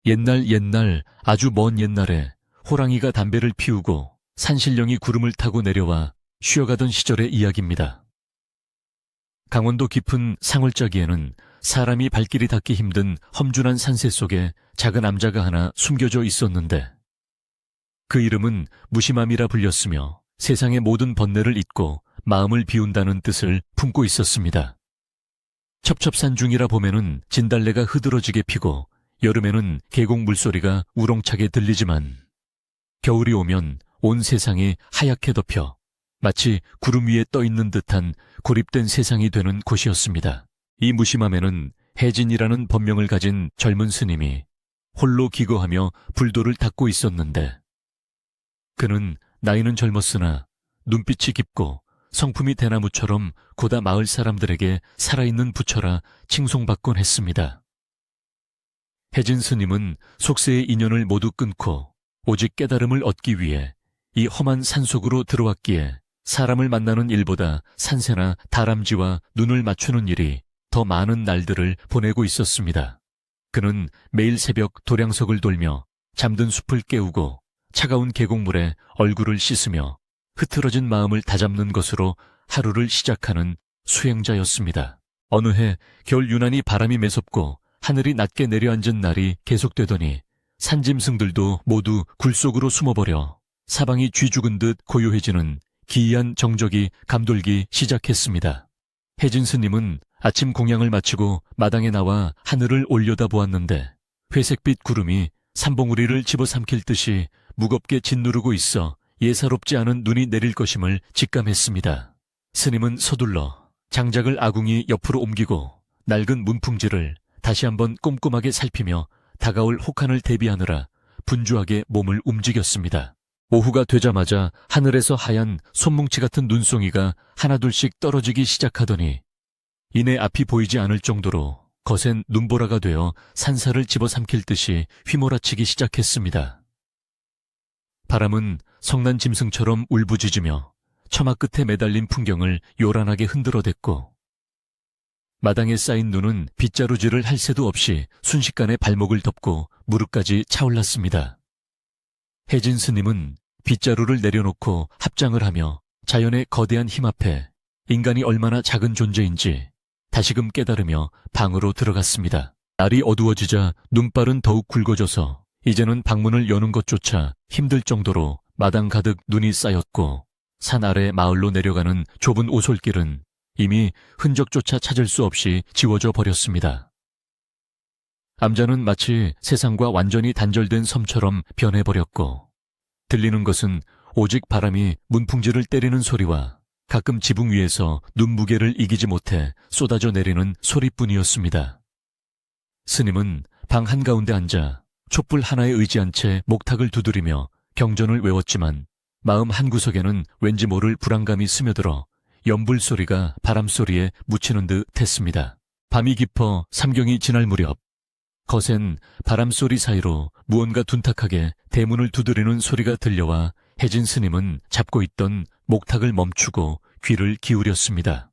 옛날 아주 먼 옛날에 호랑이가 담배를 피우고 산신령이 구름을 타고 내려와 쉬어가던 시절의 이야기입니다. 강원도 깊은 상월자기에는 사람이 발길이 닿기 힘든 험준한 산세 속에 작은 암자가 하나 숨겨져 있었는데 그 이름은 무심함이라 불렸으며 세상의 모든 번뇌를 잊고 마음을 비운다는 뜻을 품고 있었습니다. 첩첩산중이라 봄에는 진달래가 흐드러지게 피고 여름에는 계곡 물소리가 우렁차게 들리지만 겨울이 오면 온 세상이 하얗게 덮여 마치 구름 위에 떠 있는 듯한 고립된 세상이 되는 곳이었습니다. 이 무심함에는 해진이라는 법명을 가진 젊은 스님이 홀로 기거하며 불도를 닦고 있었는데 그는 나이는 젊었으나 눈빛이 깊고 성품이 대나무처럼 고다 마을 사람들에게 살아있는 부처라 칭송받곤 했습니다. 해진 스님은 속세의 인연을 모두 끊고 오직 깨달음을 얻기 위해 이 험한 산속으로 들어왔기에 사람을 만나는 일보다 산새나 다람쥐와 눈을 맞추는 일이 더 많은 날들을 보내고 있었습니다. 그는 매일 새벽 도량석을 돌며 잠든 숲을 깨우고 차가운 계곡물에 얼굴을 씻으며 흐트러진 마음을 다잡는 것으로 하루를 시작하는 수행자였습니다. 어느 해 겨울 유난히 바람이 매섭고 하늘이 낮게 내려앉은 날이 계속되더니 산짐승들도 모두 굴 속으로 숨어버려 사방이 쥐 죽은 듯 고요해지는 기이한 정적이 감돌기 시작했습니다. 해진 스님은 아침 공양을 마치고 마당에 나와 하늘을 올려다보았는데 회색빛 구름이 산봉우리를 집어삼킬 듯이 무겁게 짓누르고 있어 예사롭지 않은 눈이 내릴 것임을 직감했습니다. 스님은 서둘러 장작을 아궁이 옆으로 옮기고 낡은 문풍지를 다시 한번 꼼꼼하게 살피며 다가올 혹한을 대비하느라 분주하게 몸을 움직였습니다. 오후가 되자마자 하늘에서 하얀 손뭉치 같은 눈송이가 하나둘씩 떨어지기 시작하더니 이내 앞이 보이지 않을 정도로 거센 눈보라가 되어 산사를 집어삼킬 듯이 휘몰아치기 시작했습니다. 바람은 성난 짐승처럼 울부짖으며 처마 끝에 매달린 풍경을 요란하게 흔들어댔고 마당에 쌓인 눈은 빗자루질을 할 새도 없이 순식간에 발목을 덮고 무릎까지 차올랐습니다. 해진 스님은 빗자루를 내려놓고 합장을 하며 자연의 거대한 힘 앞에 인간이 얼마나 작은 존재인지 다시금 깨달으며 방으로 들어갔습니다. 날이 어두워지자 눈발은 더욱 굵어져서 이제는 방문을 여는 것조차 힘들 정도로 마당 가득 눈이 쌓였고 산 아래 마을로 내려가는 좁은 오솔길은 이미 흔적조차 찾을 수 없이 지워져 버렸습니다. 암자는 마치 세상과 완전히 단절된 섬처럼 변해버렸고 들리는 것은 오직 바람이 문풍지를 때리는 소리와 가끔 지붕 위에서 눈무게를 이기지 못해 쏟아져 내리는 소리뿐이었습니다. 스님은 방 한가운데 앉아 촛불 하나에 의지한 채 목탁을 두드리며 경전을 외웠지만 마음 한구석에는 왠지 모를 불안감이 스며들어 연불 소리가 바람 소리에 묻히는 듯 했습니다. 밤이 깊어 삼경이 지날 무렵 거센 바람 소리 사이로 무언가 둔탁하게 대문을 두드리는 소리가 들려와 해진 스님은 잡고 있던 목탁을 멈추고 귀를 기울였습니다.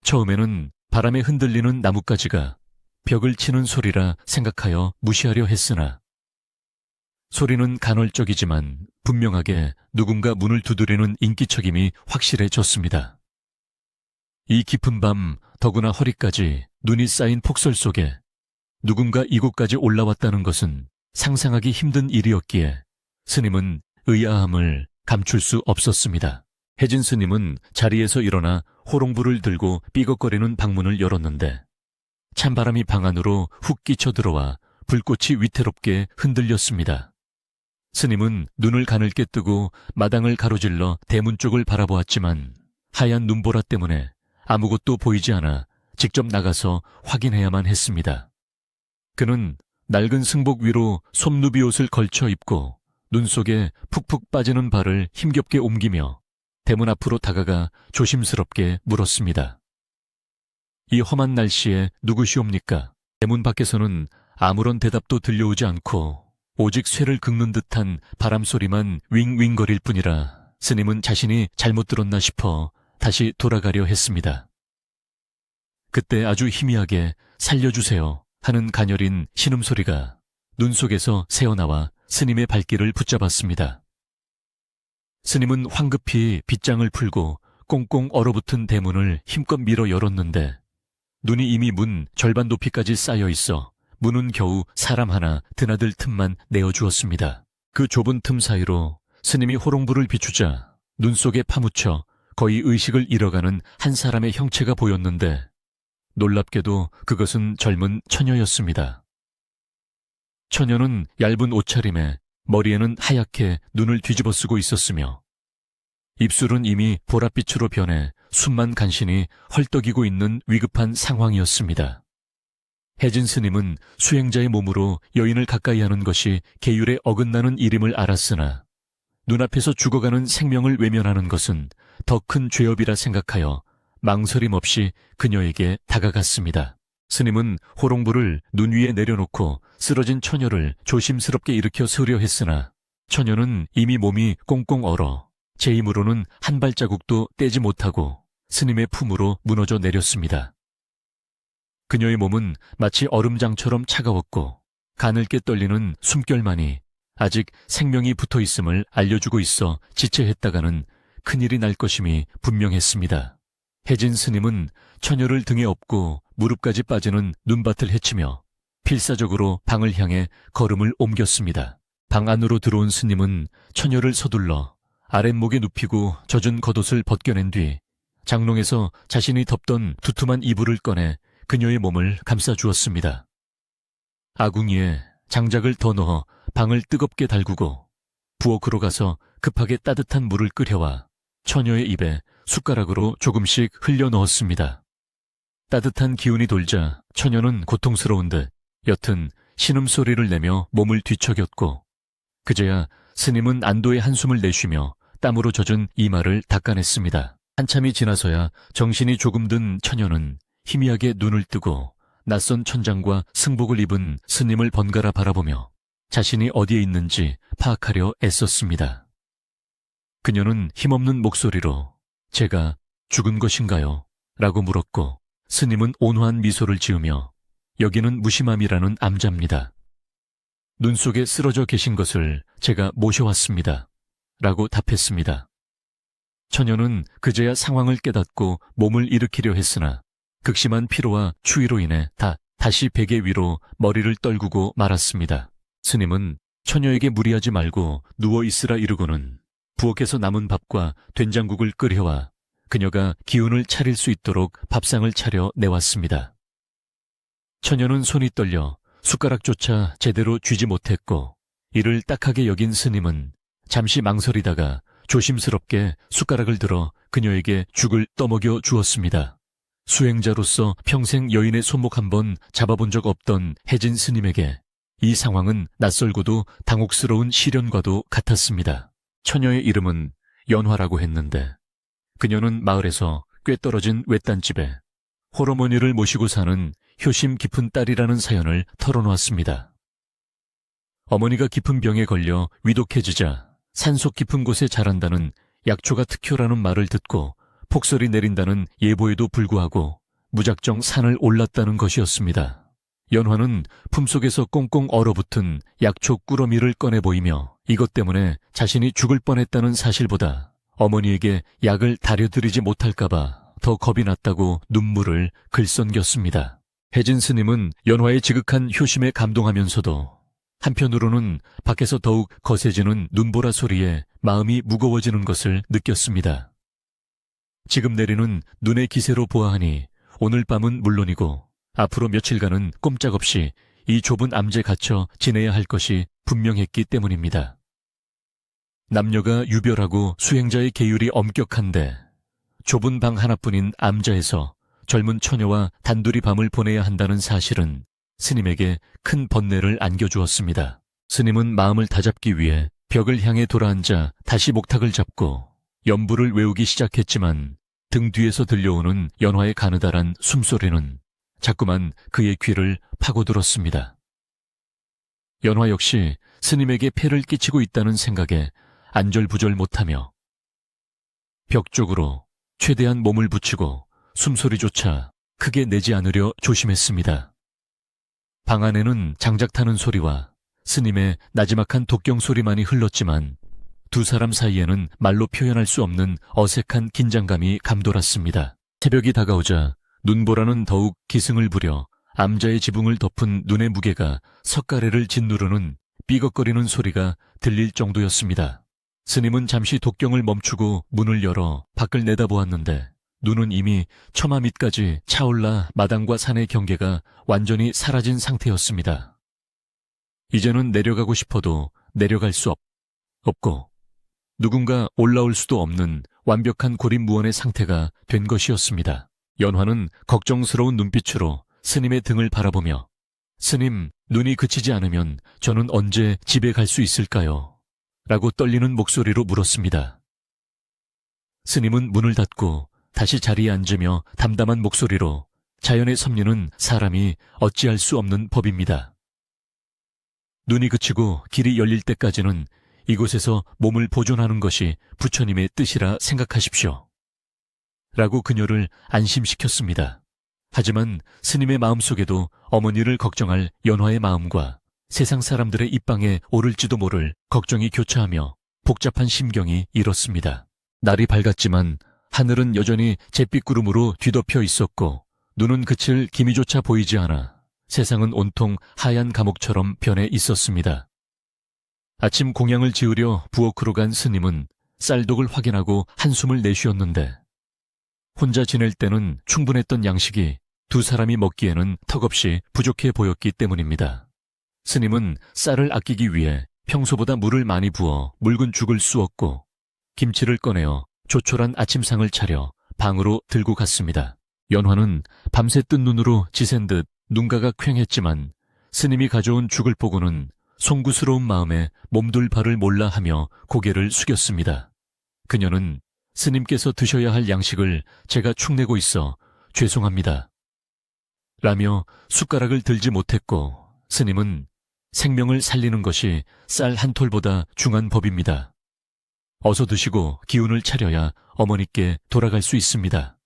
처음에는 바람에 흔들리는 나뭇가지가 벽을 치는 소리라 생각하여 무시하려 했으나 소리는 간헐적이지만 분명하게 누군가 문을 두드리는 인기척임이 확실해졌습니다. 이 깊은 밤 더구나 허리까지 눈이 쌓인 폭설 속에 누군가 이곳까지 올라왔다는 것은 상상하기 힘든 일이었기에 스님은 의아함을 감출 수 없었습니다. 해진 스님은 자리에서 일어나 호롱불을 들고 삐걱거리는 방문을 열었는데 찬바람이 방 안으로 훅 끼쳐 들어와 불꽃이 위태롭게 흔들렸습니다. 스님은 눈을 가늘게 뜨고 마당을 가로질러 대문 쪽을 바라보았지만 하얀 눈보라 때문에 아무것도 보이지 않아 직접 나가서 확인해야만 했습니다. 그는 낡은 승복 위로 솜누비 옷을 걸쳐 입고 눈 속에 푹푹 빠지는 발을 힘겹게 옮기며 대문 앞으로 다가가 조심스럽게 물었습니다. 이 험한 날씨에 누구시옵니까? 대문 밖에서는 아무런 대답도 들려오지 않고 오직 쇠를 긁는 듯한 바람소리만 윙윙거릴 뿐이라 스님은 자신이 잘못 들었나 싶어 다시 돌아가려 했습니다. 그때 아주 희미하게 살려주세요 하는 가녀린 신음소리가 눈 속에서 새어나와 스님의 발길을 붙잡았습니다. 스님은 황급히 빗장을 풀고 꽁꽁 얼어붙은 대문을 힘껏 밀어 열었는데 눈이 이미 문 절반 높이까지 쌓여 있어 문은 겨우 사람 하나 드나들 틈만 내어주었습니다. 그 좁은 틈 사이로 스님이 호롱불을 비추자 눈 속에 파묻혀 거의 의식을 잃어가는 한 사람의 형체가 보였는데 놀랍게도 그것은 젊은 처녀였습니다. 처녀는 얇은 옷차림에 머리에는 하얗게 눈을 뒤집어 쓰고 있었으며 입술은 이미 보랏빛으로 변해 숨만 간신히 헐떡이고 있는 위급한 상황이었습니다. 혜진 스님은 수행자의 몸으로 여인을 가까이 하는 것이 계율에 어긋나는 일임을 알았으나 눈앞에서 죽어가는 생명을 외면하는 것은 더 큰 죄업이라 생각하여 망설임 없이 그녀에게 다가갔습니다. 스님은 호롱불을 눈 위에 내려놓고 쓰러진 처녀를 조심스럽게 일으켜 세우려 했으나 처녀는 이미 몸이 꽁꽁 얼어 제 힘으로는 한 발자국도 떼지 못하고 스님의 품으로 무너져 내렸습니다. 그녀의 몸은 마치 얼음장처럼 차가웠고 가늘게 떨리는 숨결만이 아직 생명이 붙어 있음을 알려주고 있어 지체했다가는 큰일이 날 것임이 분명했습니다. 혜진 스님은 처녀를 등에 업고 무릎까지 빠지는 눈밭을 헤치며 필사적으로 방을 향해 걸음을 옮겼습니다. 방 안으로 들어온 스님은 처녀를 서둘러 아랫목에 눕히고 젖은 겉옷을 벗겨낸 뒤 장롱에서 자신이 덮던 두툼한 이불을 꺼내 그녀의 몸을 감싸주었습니다. 아궁이에 장작을 더 넣어 방을 뜨겁게 달구고 부엌으로 가서 급하게 따뜻한 물을 끓여와 처녀의 입에 숟가락으로 조금씩 흘려 넣었습니다. 따뜻한 기운이 돌자 처녀는 고통스러운 듯 옅은 신음소리를 내며 몸을 뒤척였고 그제야 스님은 안도의 한숨을 내쉬며 땀으로 젖은 이마를 닦아냈습니다. 한참이 지나서야 정신이 조금 든 처녀는 희미하게 눈을 뜨고 낯선 천장과 승복을 입은 스님을 번갈아 바라보며 자신이 어디에 있는지 파악하려 애썼습니다. 그녀는 힘없는 목소리로 제가 죽은 것인가요? 라고 물었고 스님은 온화한 미소를 지으며 여기는 무심함이라는 암자입니다. 눈 속에 쓰러져 계신 것을 제가 모셔왔습니다. 라고 답했습니다. 처녀는 그제야 상황을 깨닫고 몸을 일으키려 했으나 극심한 피로와 추위로 인해 다시 베개 위로 머리를 떨구고 말았습니다. 스님은 처녀에게 무리하지 말고 누워 있으라 이르고는 부엌에서 남은 밥과 된장국을 끓여와 그녀가 기운을 차릴 수 있도록 밥상을 차려 내왔습니다. 처녀는 손이 떨려 숟가락조차 제대로 쥐지 못했고 이를 딱하게 여긴 스님은 잠시 망설이다가 조심스럽게 숟가락을 들어 그녀에게 죽을 떠먹여 주었습니다. 수행자로서 평생 여인의 손목 한번 잡아본 적 없던 혜진 스님에게 이 상황은 낯설고도 당혹스러운 시련과도 같았습니다. 처녀의 이름은 연화라고 했는데 그녀는 마을에서 꽤 떨어진 외딴집에 홀어머니를 모시고 사는 효심 깊은 딸이라는 사연을 털어놓았습니다. 어머니가 깊은 병에 걸려 위독해지자 산속 깊은 곳에 자란다는 약초가 특효라는 말을 듣고 폭설이 내린다는 예보에도 불구하고 무작정 산을 올랐다는 것이었습니다. 연화는 품속에서 꽁꽁 얼어붙은 약초 꾸러미를 꺼내 보이며 이것 때문에 자신이 죽을 뻔했다는 사실보다 어머니에게 약을 다려드리지 못할까봐 더 겁이 났다고 눈물을 글썽겼습니다. 혜진 스님은 연화의 지극한 효심에 감동하면서도 한편으로는 밖에서 더욱 거세지는 눈보라 소리에 마음이 무거워지는 것을 느꼈습니다. 지금 내리는 눈의 기세로 보아하니 오늘 밤은 물론이고 앞으로 며칠간은 꼼짝없이 이 좁은 암제에 갇혀 지내야 할 것이 분명했기 때문입니다. 남녀가 유별하고 수행자의 계율이 엄격한데 좁은 방 하나뿐인 암자에서 젊은 처녀와 단둘이 밤을 보내야 한다는 사실은 스님에게 큰 번뇌를 안겨주었습니다. 스님은 마음을 다잡기 위해 벽을 향해 돌아앉아 다시 목탁을 잡고 연부를 외우기 시작했지만 등 뒤에서 들려오는 연화의 가느다란 숨소리는 자꾸만 그의 귀를 파고들었습니다. 연화 역시 스님에게 폐를 끼치고 있다는 생각에 안절부절 못하며 벽 쪽으로 최대한 몸을 붙이고 숨소리조차 크게 내지 않으려 조심했습니다. 방 안에는 장작 타는 소리와 스님의 나지막한 독경 소리만이 흘렀지만 두 사람 사이에는 말로 표현할 수 없는 어색한 긴장감이 감돌았습니다. 새벽이 다가오자 눈보라는 더욱 기승을 부려 암자의 지붕을 덮은 눈의 무게가 석가래를 짓누르는 삐걱거리는 소리가 들릴 정도였습니다. 스님은 잠시 독경을 멈추고 문을 열어 밖을 내다보았는데 눈은 이미 처마 밑까지 차올라 마당과 산의 경계가 완전히 사라진 상태였습니다. 이제는 내려가고 싶어도 내려갈 수 없고 누군가 올라올 수도 없는 완벽한 고립무원의 상태가 된 것이었습니다. 연화는 걱정스러운 눈빛으로 스님의 등을 바라보며 스님, 눈이 그치지 않으면 저는 언제 집에 갈 수 있을까요? 라고 떨리는 목소리로 물었습니다. 스님은 문을 닫고 다시 자리에 앉으며 담담한 목소리로 자연의 섭리는 사람이 어찌할 수 없는 법입니다. 눈이 그치고 길이 열릴 때까지는 이곳에서 몸을 보존하는 것이 부처님의 뜻이라 생각하십시오. 라고 그녀를 안심시켰습니다. 하지만 스님의 마음속에도 어머니를 걱정할 연화의 마음과 세상 사람들의 입방에 오를지도 모를 걱정이 교차하며 복잡한 심경이 일었습니다. 날이 밝았지만 하늘은 여전히 잿빛구름으로 뒤덮여 있었고 눈은 그칠 기미조차 보이지 않아 세상은 온통 하얀 감옥처럼 변해 있었습니다. 아침 공양을 지으려 부엌으로 간 스님은 쌀독을 확인하고 한숨을 내쉬었는데 혼자 지낼 때는 충분했던 양식이 두 사람이 먹기에는 턱없이 부족해 보였기 때문입니다. 스님은 쌀을 아끼기 위해 평소보다 물을 많이 부어 묽은 죽을 쑤었고 김치를 꺼내어 조촐한 아침상을 차려 방으로 들고 갔습니다. 연화는 밤새 뜬 눈으로 지샌 듯 눈가가 퀭했지만 스님이 가져온 죽을 보고는 송구스러운 마음에 몸둘 바를 몰라 하며 고개를 숙였습니다. 그녀는 스님께서 드셔야 할 양식을 제가 축내고 있어 죄송합니다. 라며 숟가락을 들지 못했고 스님은 생명을 살리는 것이 쌀 한 톨보다 중한 법입니다. 어서 드시고 기운을 차려야 어머니께 돌아갈 수 있습니다.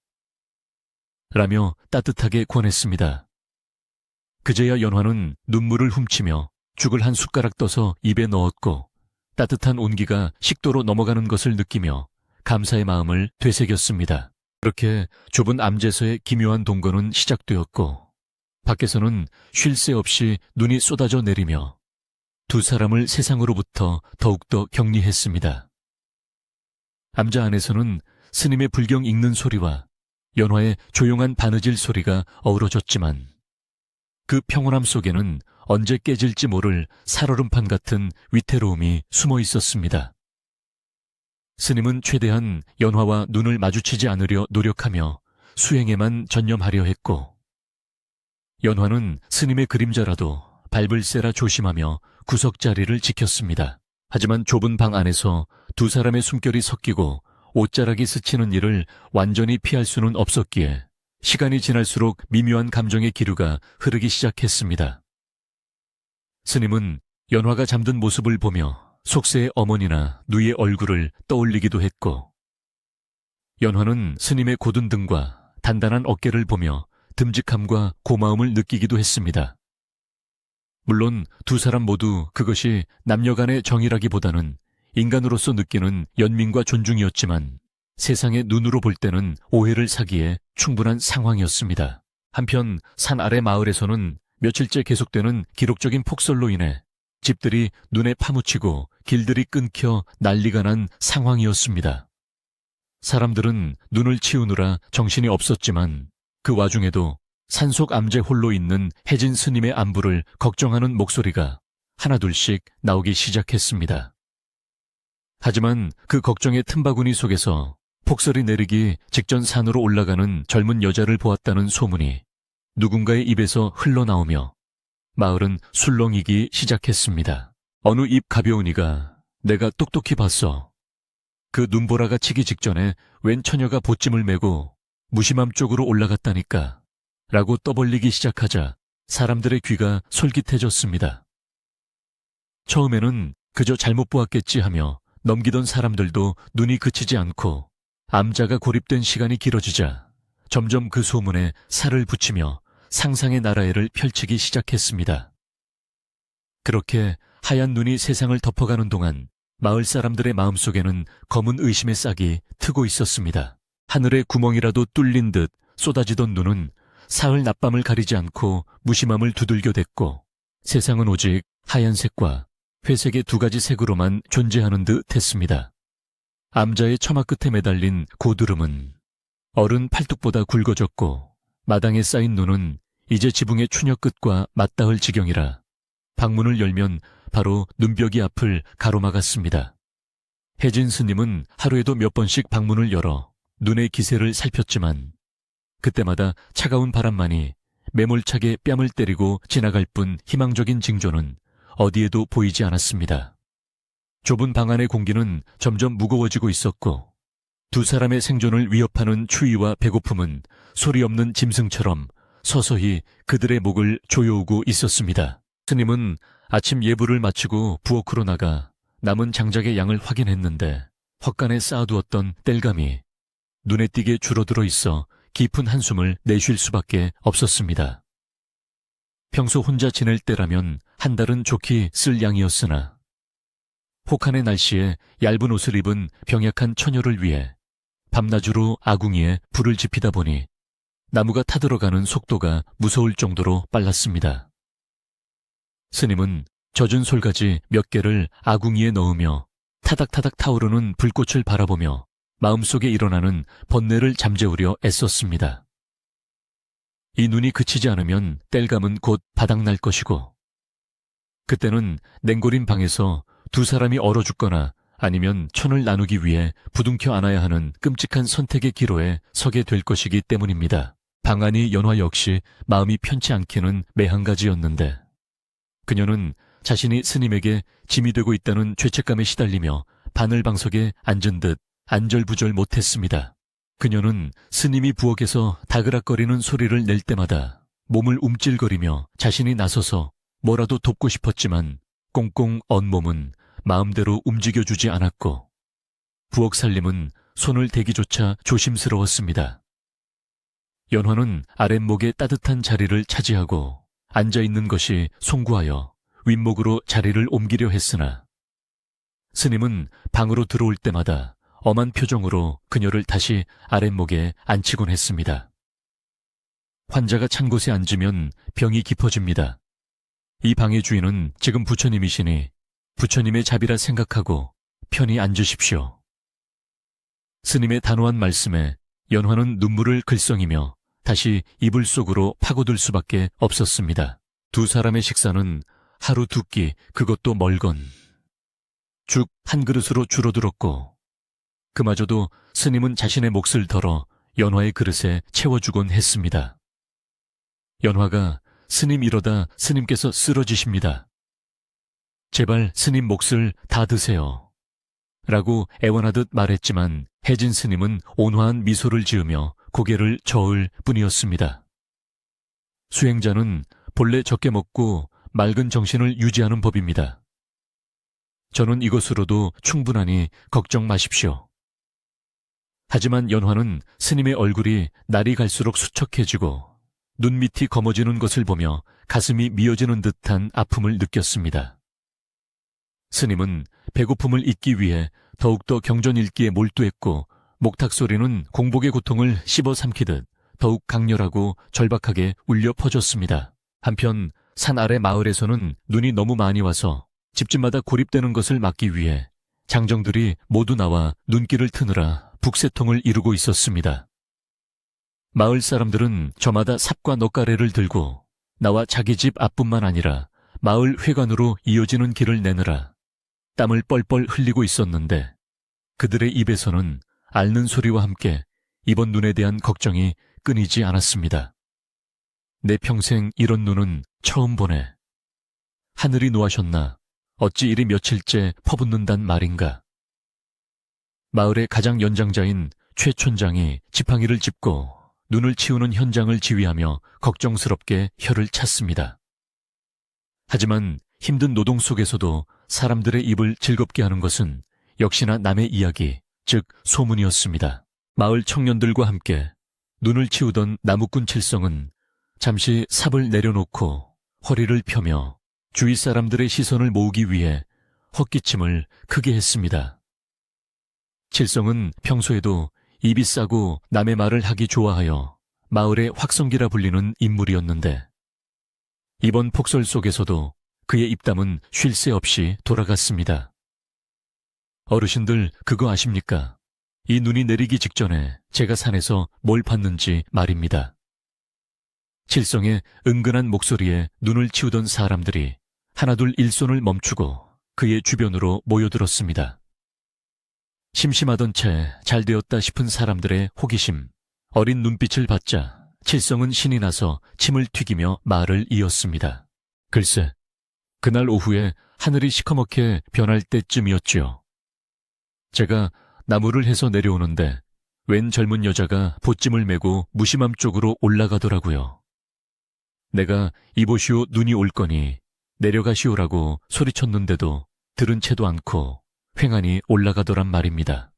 라며 따뜻하게 권했습니다. 그제야 연화는 눈물을 훔치며 죽을 한 숟가락 떠서 입에 넣었고 따뜻한 온기가 식도로 넘어가는 것을 느끼며 감사의 마음을 되새겼습니다. 그렇게 좁은 암제서의 기묘한 동거는 시작되었고 밖에서는 쉴 새 없이 눈이 쏟아져 내리며 두 사람을 세상으로부터 더욱더 격리했습니다. 암자 안에서는 스님의 불경 읽는 소리와 연화의 조용한 바느질 소리가 어우러졌지만 그 평온함 속에는 언제 깨질지 모를 살얼음판 같은 위태로움이 숨어 있었습니다. 스님은 최대한 연화와 눈을 마주치지 않으려 노력하며 수행에만 전념하려 했고 연화는 스님의 그림자라도 밟을세라 조심하며 구석자리를 지켰습니다. 하지만 좁은 방 안에서 두 사람의 숨결이 섞이고 옷자락이 스치는 일을 완전히 피할 수는 없었기에 시간이 지날수록 미묘한 감정의 기류가 흐르기 시작했습니다. 스님은 연화가 잠든 모습을 보며 속세의 어머니나 누이의 얼굴을 떠올리기도 했고 연화는 스님의 곧은 등과 단단한 어깨를 보며 듬직함과 고마움을 느끼기도 했습니다. 물론 두 사람 모두 그것이 남녀간의 정이라기보다는 인간으로서 느끼는 연민과 존중이었지만 세상의 눈으로 볼 때는 오해를 사기에 충분한 상황이었습니다. 한편 산 아래 마을에서는 며칠째 계속되는 기록적인 폭설로 인해 집들이 눈에 파묻히고 길들이 끊겨 난리가 난 상황이었습니다. 사람들은 눈을 치우느라 정신이 없었지만 그 와중에도 산속 암제 홀로 있는 해진 스님의 안부를 걱정하는 목소리가 하나둘씩 나오기 시작했습니다. 하지만 그 걱정의 틈바구니 속에서 폭설이 내리기 직전 산으로 올라가는 젊은 여자를 보았다는 소문이 누군가의 입에서 흘러나오며 마을은 술렁이기 시작했습니다. 어느 입 가벼운 이가 내가 똑똑히 봤어. 그 눈보라가 치기 직전에 웬 처녀가 보찜을 메고 무심함 쪽으로 올라갔다니까 라고 떠벌리기 시작하자 사람들의 귀가 솔깃해졌습니다. 처음에는 그저 잘못 보았겠지 하며 넘기던 사람들도 눈이 그치지 않고 암자가 고립된 시간이 길어지자 점점 그 소문에 살을 붙이며 상상의 나라에를 펼치기 시작했습니다. 그렇게 하얀 눈이 세상을 덮어가는 동안 마을 사람들의 마음속에는 검은 의심의 싹이 트고 있었습니다. 하늘에 구멍이라도 뚫린 듯 쏟아지던 눈은 사흘 낮밤을 가리지 않고 무심함을 두들겨댔고 세상은 오직 하얀색과 회색의 두 가지 색으로만 존재하는 듯 했습니다. 암자의 처마 끝에 매달린 고드름은 어른 팔뚝보다 굵어졌고 마당에 쌓인 눈은 이제 지붕의 추녀 끝과 맞닿을 지경이라 방문을 열면 바로 눈벽이 앞을 가로막았습니다. 혜진 스님은 하루에도 몇 번씩 방문을 열어 눈의 기세를 살폈지만 그때마다 차가운 바람만이 매몰차게 뺨을 때리고 지나갈 뿐 희망적인 징조는 어디에도 보이지 않았습니다. 좁은 방 안의 공기는 점점 무거워지고 있었고 두 사람의 생존을 위협하는 추위와 배고픔은 소리 없는 짐승처럼 서서히 그들의 목을 조여오고 있었습니다. 스님은 아침 예불을 마치고 부엌으로 나가 남은 장작의 양을 확인했는데 헛간에 쌓아두었던 땔감이 눈에 띄게 줄어들어 있어 깊은 한숨을 내쉴 수밖에 없었습니다. 평소 혼자 지낼 때라면 한 달은 좋게 쓸 양이었으나 혹한의 날씨에 얇은 옷을 입은 병약한 처녀를 위해 밤낮으로 아궁이에 불을 지피다 보니 나무가 타들어가는 속도가 무서울 정도로 빨랐습니다. 스님은 젖은 솔가지 몇 개를 아궁이에 넣으며 타닥타닥 타오르는 불꽃을 바라보며 마음속에 일어나는 번뇌를 잠재우려 애썼습니다. 이 눈이 그치지 않으면 땔감은 곧 바닥날 것이고 그때는 냉골인 방에서 두 사람이 얼어 죽거나 아니면 천을 나누기 위해 부둥켜 안아야 하는 끔찍한 선택의 기로에 서게 될 것이기 때문입니다. 방안이 연화 역시 마음이 편치 않기는 매한가지였는데 그녀는 자신이 스님에게 짐이 되고 있다는 죄책감에 시달리며 바늘방석에 앉은 듯 안절부절 못했습니다. 그녀는 스님이 부엌에서 다그락거리는 소리를 낼 때마다 몸을 움찔거리며 자신이 나서서 뭐라도 돕고 싶었지만 꽁꽁 언 몸은 마음대로 움직여주지 않았고 부엌 살림은 손을 대기조차 조심스러웠습니다. 연화는 아랫목의 따뜻한 자리를 차지하고 앉아있는 것이 송구하여 윗목으로 자리를 옮기려 했으나 스님은 방으로 들어올 때마다 엄한 표정으로 그녀를 다시 아랫목에 앉히곤 했습니다. 환자가 찬 곳에 앉으면 병이 깊어집니다. 이 방의 주인은 지금 부처님이시니 부처님의 자비라 생각하고 편히 앉으십시오. 스님의 단호한 말씀에 연화는 눈물을 글썽이며 다시 이불 속으로 파고들 수밖에 없었습니다. 두 사람의 식사는 하루 두 끼, 그것도 멀건 죽 한 그릇으로 줄어들었고 그마저도 스님은 자신의 몫을 덜어 연화의 그릇에 채워주곤 했습니다. 연화가 스님 이러다 스님께서 쓰러지십니다. 제발 스님 몫을 다 드세요. 라고 애원하듯 말했지만 혜진 스님은 온화한 미소를 지으며 고개를 저을 뿐이었습니다. 수행자는 본래 적게 먹고 맑은 정신을 유지하는 법입니다. 저는 이것으로도 충분하니 걱정 마십시오. 하지만 연화는 스님의 얼굴이 날이 갈수록 수척해지고 눈밑이 검어지는 것을 보며 가슴이 미어지는 듯한 아픔을 느꼈습니다. 스님은 배고픔을 잊기 위해 더욱더 경전 읽기에 몰두했고 목탁 소리는 공복의 고통을 씹어삼키듯 더욱 강렬하고 절박하게 울려 퍼졌습니다. 한편 산 아래 마을에서는 눈이 너무 많이 와서 집집마다 고립되는 것을 막기 위해 장정들이 모두 나와 눈길을 트느라 북새통을 이루고 있었습니다. 마을 사람들은 저마다 삽과 넉가래를 들고 나와 자기 집 앞뿐만 아니라 마을 회관으로 이어지는 길을 내느라 땀을 뻘뻘 흘리고 있었는데 그들의 입에서는 앓는 소리와 함께 이번 눈에 대한 걱정이 끊이지 않았습니다. 내 평생 이런 눈은 처음 보네. 하늘이 노하셨나 어찌 이리 며칠째 퍼붓는단 말인가. 마을의 가장 연장자인 최 촌장이 지팡이를 짚고 눈을 치우는 현장을 지휘하며 걱정스럽게 혀를 찼습니다. 하지만 힘든 노동 속에서도 사람들의 입을 즐겁게 하는 것은 역시나 남의 이야기, 즉 소문이었습니다. 마을 청년들과 함께 눈을 치우던 나무꾼 칠성은 잠시 삽을 내려놓고 허리를 펴며 주위 사람들의 시선을 모으기 위해 헛기침을 크게 했습니다. 칠성은 평소에도 입이 싸고 남의 말을 하기 좋아하여 마을의 확성기라 불리는 인물이었는데 이번 폭설 속에서도 그의 입담은 쉴 새 없이 돌아갔습니다. 어르신들 그거 아십니까? 이 눈이 내리기 직전에 제가 산에서 뭘 봤는지 말입니다. 칠성의 은근한 목소리에 눈을 치우던 사람들이 하나둘 일손을 멈추고 그의 주변으로 모여들었습니다. 심심하던 채 잘되었다 싶은 사람들의 호기심, 어린 눈빛을 받자 칠성은 신이 나서 침을 튀기며 말을 이었습니다. 글쎄, 그날 오후에 하늘이 시커멓게 변할 때쯤이었지요. 제가 나무를 해서 내려오는데 웬 젊은 여자가 보찜을 메고 무심함 쪽으로 올라가더라고요. 내가 이보시오 눈이 올 거니 내려가시오라고 소리쳤는데도 들은 채도 않고 횡하니 올라가더란 말입니다.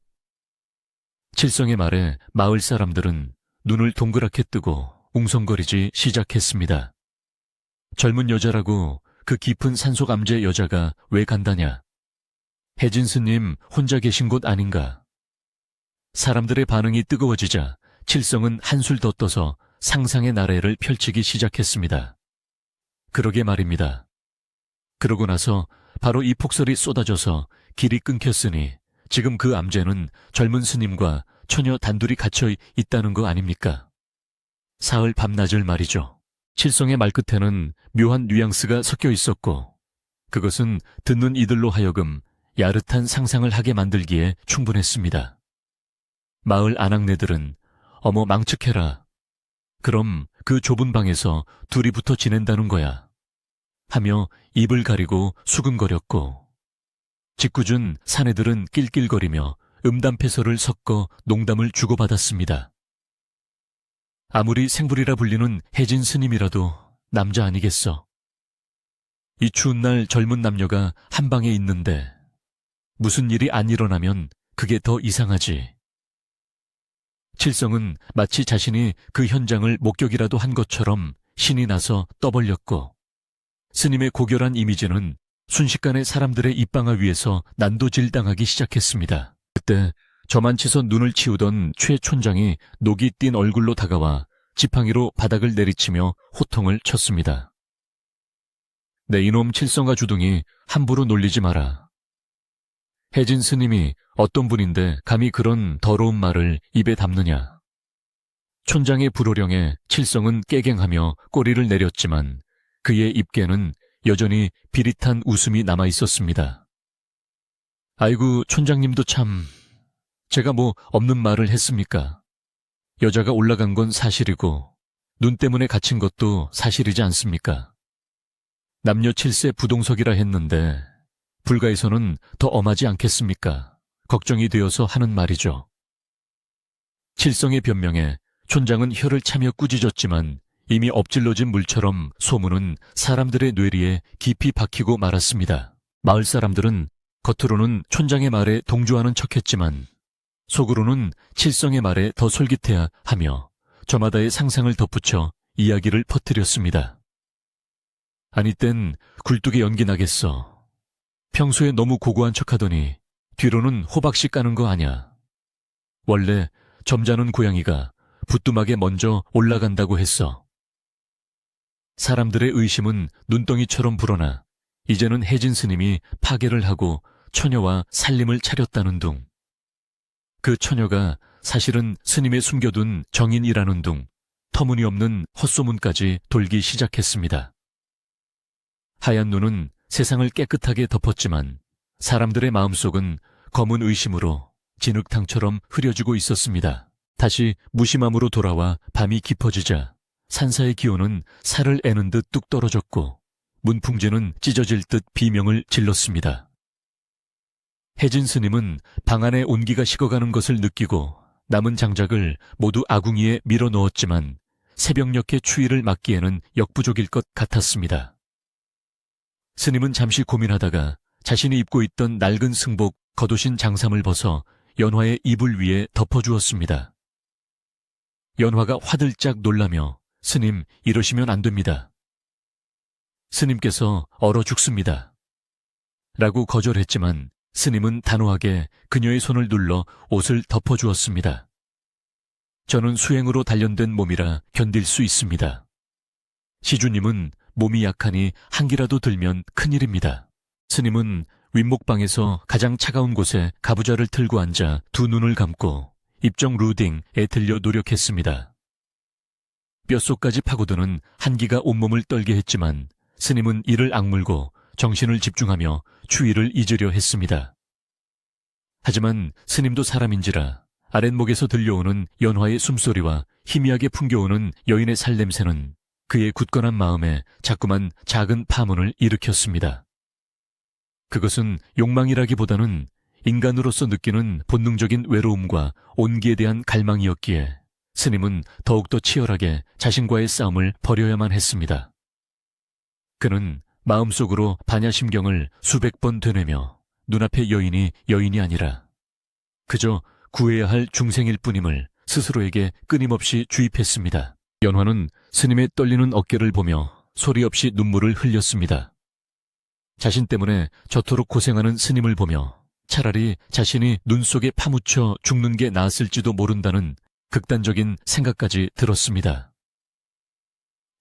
칠성의 말에 마을 사람들은 눈을 동그랗게 뜨고 웅성거리지 시작했습니다. 젊은 여자라고 그 깊은 산속 암제 여자가 왜 간다냐? 혜진 스님 혼자 계신 곳 아닌가? 사람들의 반응이 뜨거워지자 칠성은 한술 더 떠서 상상의 나래를 펼치기 시작했습니다. 그러게 말입니다. 그러고 나서 바로 이 폭설이 쏟아져서 길이 끊겼으니 지금 그 암제는 젊은 스님과 처녀 단둘이 갇혀 있다는 거 아닙니까? 사흘 밤낮을 말이죠. 칠성의 말끝에는 묘한 뉘앙스가 섞여 있었고 그것은 듣는 이들로 하여금 야릇한 상상을 하게 만들기에 충분했습니다. 마을 아낙네들은 어머 망측해라. 그럼 그 좁은 방에서 둘이 붙어 지낸다는 거야. 하며 입을 가리고 수근거렸고 짓궂은 사내들은 낄낄거리며 음담패설을 섞어 농담을 주고받았습니다. 아무리 생불이라 불리는 혜진 스님이라도 남자 아니겠어. 이 추운 날 젊은 남녀가 한 방에 있는데 무슨 일이 안 일어나면 그게 더 이상하지. 칠성은 마치 자신이 그 현장을 목격이라도 한 것처럼 신이 나서 떠벌렸고 스님의 고결한 이미지는 순식간에 사람들의 입방아 위에서 난도질당하기 시작했습니다. 그때 저만치서 눈을 치우던 최 촌장이 녹이 띈 얼굴로 다가와 지팡이로 바닥을 내리치며 호통을 쳤습니다. 내 이놈 칠성과 주둥이 함부로 놀리지 마라. 혜진 스님이 어떤 분인데 감히 그런 더러운 말을 입에 담느냐. 촌장의 불호령에 칠성은 깨갱하며 꼬리를 내렸지만 그의 입계는 여전히 비릿한 웃음이 남아 있었습니다. 아이고 촌장님도 참... 제가 뭐 없는 말을 했습니까? 여자가 올라간 건 사실이고 눈 때문에 갇힌 것도 사실이지 않습니까? 남녀 7세 부동석이라 했는데 불가에서는 더 엄하지 않겠습니까? 걱정이 되어서 하는 말이죠. 칠성의 변명에 촌장은 혀를 차며 꾸짖었지만 이미 엎질러진 물처럼 소문은 사람들의 뇌리에 깊이 박히고 말았습니다. 마을 사람들은 겉으로는 촌장의 말에 동조하는 척했지만 속으로는 칠성의 말에 더 솔깃해야 하며 저마다의 상상을 덧붙여 이야기를 퍼뜨렸습니다. 아니 땐 굴뚝에 연기 나겠어. 평소에 너무 고고한 척하더니 뒤로는 호박씨 까는 거 아냐. 원래 점잖은 고양이가 부뚜막에 먼저 올라간다고 했어. 사람들의 의심은 눈덩이처럼 불어나 이제는 혜진 스님이 파괴를 하고 처녀와 살림을 차렸다는 둥. 그 처녀가 사실은 스님의 숨겨둔 정인이라는 둥 터무니없는 헛소문까지 돌기 시작했습니다. 하얀 눈은 세상을 깨끗하게 덮었지만 사람들의 마음속은 검은 의심으로 진흙탕처럼 흐려지고 있었습니다. 다시 무심함으로 돌아와 밤이 깊어지자 산사의 기온은 살을 애는 듯 뚝 떨어졌고 문풍지는 찢어질 듯 비명을 질렀습니다. 혜진 스님은 방 안에 온기가 식어가는 것을 느끼고 남은 장작을 모두 아궁이에 밀어 넣었지만 새벽녘의 추위를 막기에는 역부족일 것 같았습니다. 스님은 잠시 고민하다가 자신이 입고 있던 낡은 승복 겉옷인 장삼을 벗어 연화의 이불 위에 덮어주었습니다. 연화가 화들짝 놀라며 스님 이러시면 안 됩니다. 스님께서 얼어 죽습니다. 라고 거절했지만 스님은 단호하게 그녀의 손을 눌러 옷을 덮어주었습니다. 저는 수행으로 단련된 몸이라 견딜 수 있습니다. 시주님은 몸이 약하니 한기라도 들면 큰일입니다. 스님은 윗목방에서 가장 차가운 곳에 가부좌를 틀고 앉아 두 눈을 감고 입정 루딩에 들려 노력했습니다. 뼛속까지 파고드는 한기가 온몸을 떨게 했지만 스님은 이를 악물고 정신을 집중하며 추위를 잊으려 했습니다. 하지만 스님도 사람인지라 아랫목에서 들려오는 연화의 숨소리와 희미하게 풍겨오는 여인의 살냄새는 그의 굳건한 마음에 자꾸만 작은 파문을 일으켰습니다. 그것은 욕망이라기보다는 인간으로서 느끼는 본능적인 외로움과 온기에 대한 갈망이었기에 스님은 더욱더 치열하게 자신과의 싸움을 벌여야만 했습니다. 그는 마음속으로 반야심경을 수백 번 되뇌며 눈앞의 여인이 여인이 아니라 그저 구해야 할 중생일 뿐임을 스스로에게 끊임없이 주입했습니다. 연화는 스님의 떨리는 어깨를 보며 소리 없이 눈물을 흘렸습니다. 자신 때문에 저토록 고생하는 스님을 보며 차라리 자신이 눈 속에 파묻혀 죽는 게 나았을지도 모른다는 극단적인 생각까지 들었습니다.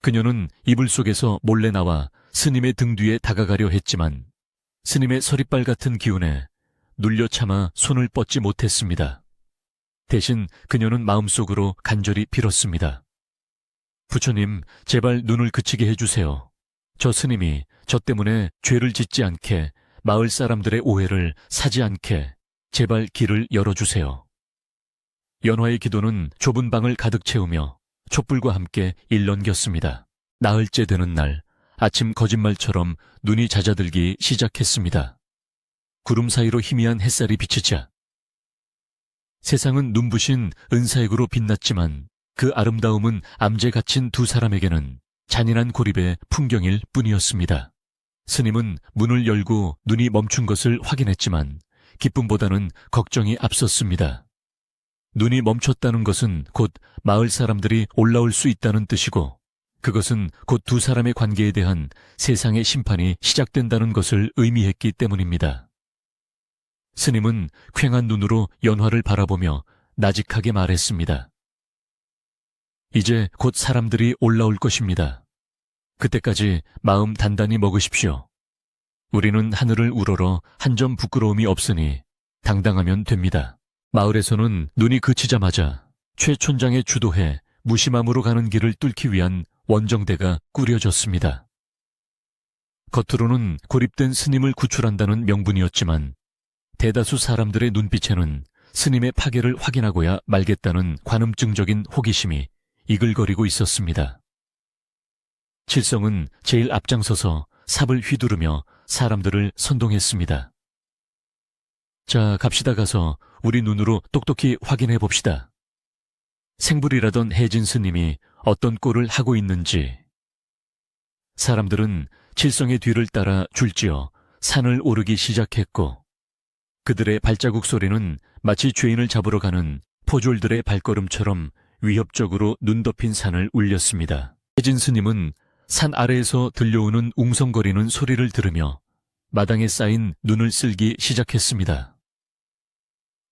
그녀는 이불 속에서 몰래 나와 스님의 등 뒤에 다가가려 했지만 스님의 서리빨 같은 기운에 눌려 참아 손을 뻗지 못했습니다. 대신 그녀는 마음속으로 간절히 빌었습니다. 부처님, 제발 눈을 그치게 해주세요. 저 스님이 저 때문에 죄를 짓지 않게, 마을 사람들의 오해를 사지 않게 제발 길을 열어주세요. 연화의 기도는 좁은 방을 가득 채우며 촛불과 함께 일넘겼습니다. 나흘째 되는 날, 아침 거짓말처럼 눈이 잦아들기 시작했습니다. 구름 사이로 희미한 햇살이 비치자 세상은 눈부신 은사액으로 빛났지만 그 아름다움은 암제 갇힌 두 사람에게는 잔인한 고립의 풍경일 뿐이었습니다. 스님은 문을 열고 눈이 멈춘 것을 확인했지만 기쁨보다는 걱정이 앞섰습니다. 눈이 멈췄다는 것은 곧 마을 사람들이 올라올 수 있다는 뜻이고 그것은 곧 두 사람의 관계에 대한 세상의 심판이 시작된다는 것을 의미했기 때문입니다. 스님은 퀭한 눈으로 연화를 바라보며 나직하게 말했습니다. 이제 곧 사람들이 올라올 것입니다. 그때까지 마음 단단히 먹으십시오. 우리는 하늘을 우러러 한 점 부끄러움이 없으니 당당하면 됩니다. 마을에서는 눈이 그치자마자 최 촌장의 주도해 무심함으로 가는 길을 뚫기 위한 원정대가 꾸려졌습니다. 겉으로는 고립된 스님을 구출한다는 명분이었지만 대다수 사람들의 눈빛에는 스님의 파괴를 확인하고야 말겠다는 관음증적인 호기심이 이글거리고 있었습니다. 칠성은 제일 앞장서서 삽을 휘두르며 사람들을 선동했습니다. 자, 갑시다. 가서 우리 눈으로 똑똑히 확인해 봅시다. 생불이라던 혜진 스님이 어떤 꼴을 하고 있는지. 사람들은 칠성의 뒤를 따라 줄지어 산을 오르기 시작했고 그들의 발자국 소리는 마치 죄인을 잡으러 가는 포졸들의 발걸음처럼 위협적으로 눈 덮인 산을 울렸습니다. 혜진 스님은 산 아래에서 들려오는 웅성거리는 소리를 들으며 마당에 쌓인 눈을 쓸기 시작했습니다.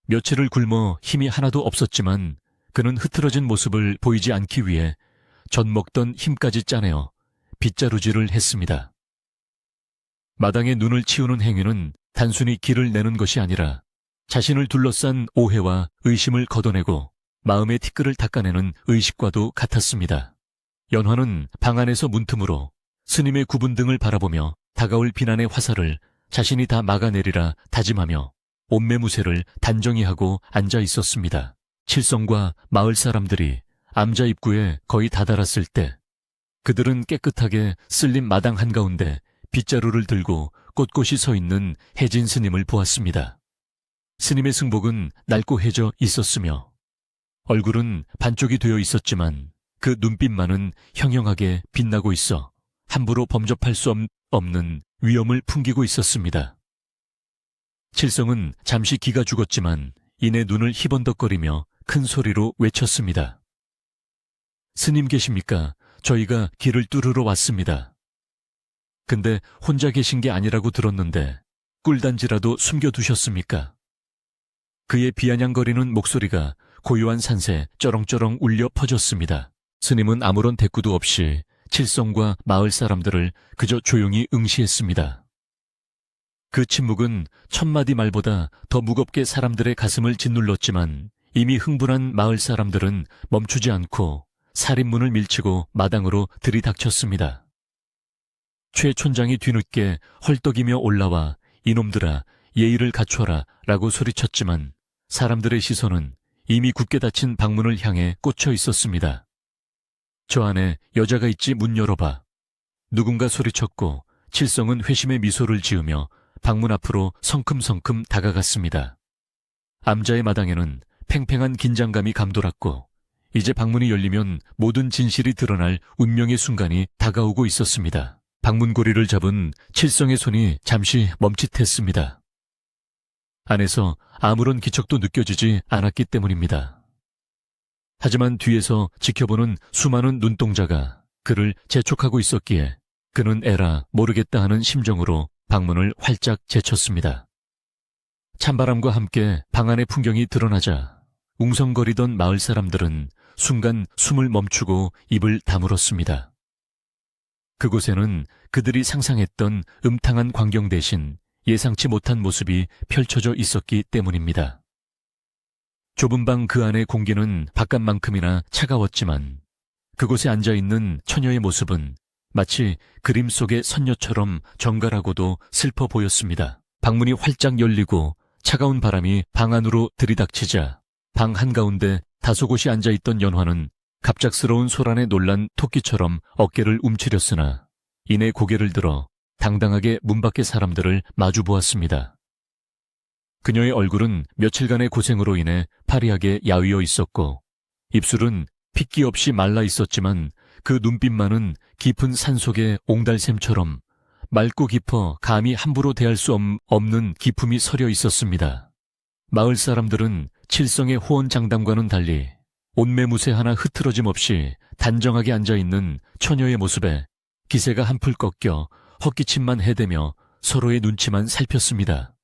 며칠을 굶어 힘이 하나도 없었지만 그는 흐트러진 모습을 보이지 않기 위해 전 먹던 힘까지 짜내어 빗자루질을 했습니다. 마당에 눈을 치우는 행위는 단순히 길을 내는 것이 아니라 자신을 둘러싼 오해와 의심을 걷어내고 마음의 티끌을 닦아내는 의식과도 같았습니다. 연화는 방 안에서 문틈으로 스님의 구분 등을 바라보며 다가올 비난의 화살을 자신이 다 막아내리라 다짐하며 옷매무새를 단정히 하고 앉아 있었습니다. 칠성과 마을 사람들이 암자 입구에 거의 다다랐을 때 그들은 깨끗하게 쓸린 마당 한가운데 빗자루를 들고 꼿꼿이 서 있는 혜진 스님을 보았습니다. 스님의 승복은 낡고해져 있었으며 얼굴은 반쪽이 되어 있었지만 그 눈빛만은 형형하게 빛나고 있어 함부로 범접할 수 없는 위엄을 풍기고 있었습니다. 칠성은 잠시 기가 죽었지만 이내 눈을 희번덕거리며 큰 소리로 외쳤습니다. 스님 계십니까? 저희가 길을 뚫으러 왔습니다. 근데 혼자 계신 게 아니라고 들었는데 꿀단지라도 숨겨두셨습니까? 그의 비아냥거리는 목소리가 고요한 산새 쩌렁쩌렁 울려 퍼졌습니다. 스님은 아무런 대꾸도 없이 칠성과 마을 사람들을 그저 조용히 응시했습니다. 그 침묵은 천마디 말보다 더 무겁게 사람들의 가슴을 짓눌렀지만 이미 흥분한 마을 사람들은 멈추지 않고 살인문을 밀치고 마당으로 들이닥쳤습니다. 최 촌장이 뒤늦게 헐떡이며 올라와 이놈들아 예의를 갖춰라 라고 소리쳤지만 사람들의 시선은 이미 굳게 닫힌 방문을 향해 꽂혀 있었습니다. 저 안에 여자가 있지 문 열어봐. 누군가 소리쳤고 칠성은 회심의 미소를 지으며 방문 앞으로 성큼성큼 다가갔습니다. 암자의 마당에는 팽팽한 긴장감이 감돌았고 이제 방문이 열리면 모든 진실이 드러날 운명의 순간이 다가오고 있었습니다. 방문고리를 잡은 칠성의 손이 잠시 멈칫했습니다. 안에서 아무런 기척도 느껴지지 않았기 때문입니다. 하지만 뒤에서 지켜보는 수많은 눈동자가 그를 재촉하고 있었기에 그는 에라 모르겠다 하는 심정으로 방문을 활짝 제쳤습니다. 찬바람과 함께 방 안의 풍경이 드러나자 웅성거리던 마을 사람들은 순간 숨을 멈추고 입을 다물었습니다. 그곳에는 그들이 상상했던 음탕한 광경 대신 예상치 못한 모습이 펼쳐져 있었기 때문입니다. 좁은 방 그 안의 공기는 바깥만큼이나 차가웠지만 그곳에 앉아있는 처녀의 모습은 마치 그림 속의 선녀처럼 정갈하고도 슬퍼 보였습니다. 방문이 활짝 열리고 차가운 바람이 방 안으로 들이닥치자 방 한가운데 다소곳이 앉아있던 연화는 갑작스러운 소란에 놀란 토끼처럼 어깨를 움츠렸으나 이내 고개를 들어 당당하게 문 밖의 사람들을 마주보았습니다. 그녀의 얼굴은 며칠간의 고생으로 인해 파리하게 야위어 있었고 입술은 핏기 없이 말라 있었지만 그 눈빛만은 깊은 산속의 옹달샘처럼 맑고 깊어 감히 함부로 대할 수 없는 기품이 서려 있었습니다. 마을 사람들은 칠성의 호언장담과는 달리 옷매무새 하나 흐트러짐 없이 단정하게 앉아있는 처녀의 모습에 기세가 한풀 꺾여 헛기침만 해대며 서로의 눈치만 살폈습니다.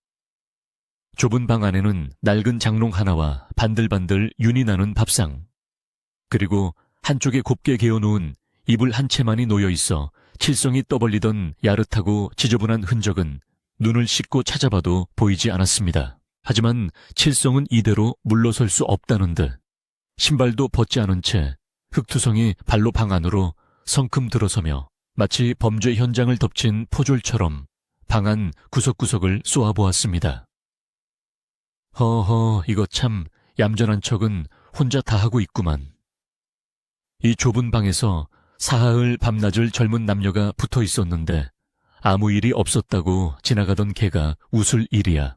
좁은 방 안에는 낡은 장롱 하나와 반들반들 윤이 나는 밥상, 그리고 한쪽에 곱게 개어놓은 이불 한 채만이 놓여있어 칠성이 떠벌리던 야릇하고 지저분한 흔적은 눈을 씻고 찾아봐도 보이지 않았습니다. 하지만 칠성은 이대로 물러설 수 없다는 듯 신발도 벗지 않은 채 흙투성이 발로 방 안으로 성큼 들어서며 마치 범죄 현장을 덮친 포졸처럼 방 안 구석구석을 쏘아보았습니다. 허허, 이거 참 얌전한 척은 혼자 다 하고 있구만. 이 좁은 방에서 사하을 밤낮을 젊은 남녀가 붙어 있었는데 아무 일이 없었다고 지나가던 개가 웃을 일이야.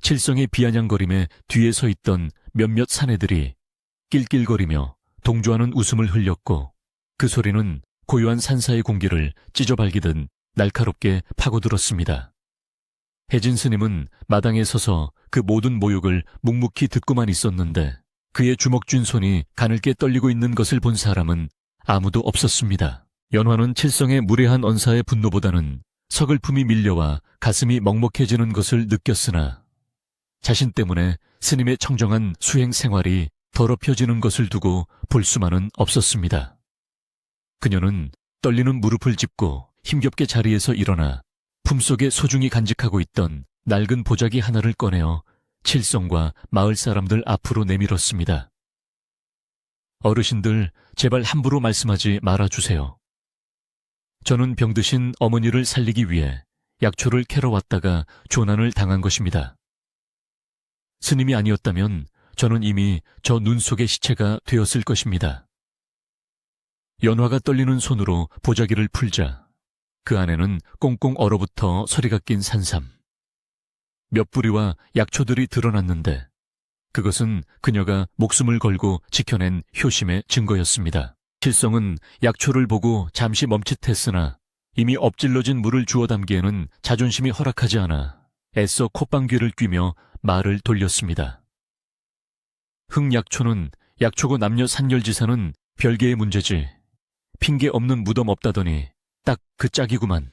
칠성의 비아냥거림에 뒤에 서 있던 몇몇 사내들이 낄낄거리며 동조하는 웃음을 흘렸고 그 소리는 고요한 산사의 공기를 찢어발기듯 날카롭게 파고들었습니다. 혜진 스님은 마당에 서서 그 모든 모욕을 묵묵히 듣고만 있었는데 그의 주먹 쥔 손이 가늘게 떨리고 있는 것을 본 사람은 아무도 없었습니다. 연화는 칠성의 무례한 언사의 분노보다는 서글픔이 밀려와 가슴이 먹먹해지는 것을 느꼈으나 자신 때문에 스님의 청정한 수행 생활이 더럽혀지는 것을 두고 볼 수만은 없었습니다. 그녀는 떨리는 무릎을 짚고 힘겹게 자리에서 일어나 품속에 소중히 간직하고 있던 낡은 보자기 하나를 꺼내어 칠성과 마을 사람들 앞으로 내밀었습니다. 어르신들, 제발 함부로 말씀하지 말아주세요. 저는 병드신 어머니를 살리기 위해 약초를 캐러 왔다가 조난을 당한 것입니다. 스님이 아니었다면 저는 이미 저 눈 속의 시체가 되었을 것입니다. 연화가 떨리는 손으로 보자기를 풀자 그 안에는 꽁꽁 얼어붙어 서리가 낀 산삼. 몇 부리와 약초들이 드러났는데 그것은 그녀가 목숨을 걸고 지켜낸 효심의 증거였습니다. 칠성은 약초를 보고 잠시 멈칫했으나 이미 엎질러진 물을 주워 담기에는 자존심이 허락하지 않아 애써 콧방귀를 뀌며 말을 돌렸습니다. 흑약초는 약초고 남녀 산열지사는 별개의 문제지. 핑계 없는 무덤 없다더니 딱 그 짝이구만.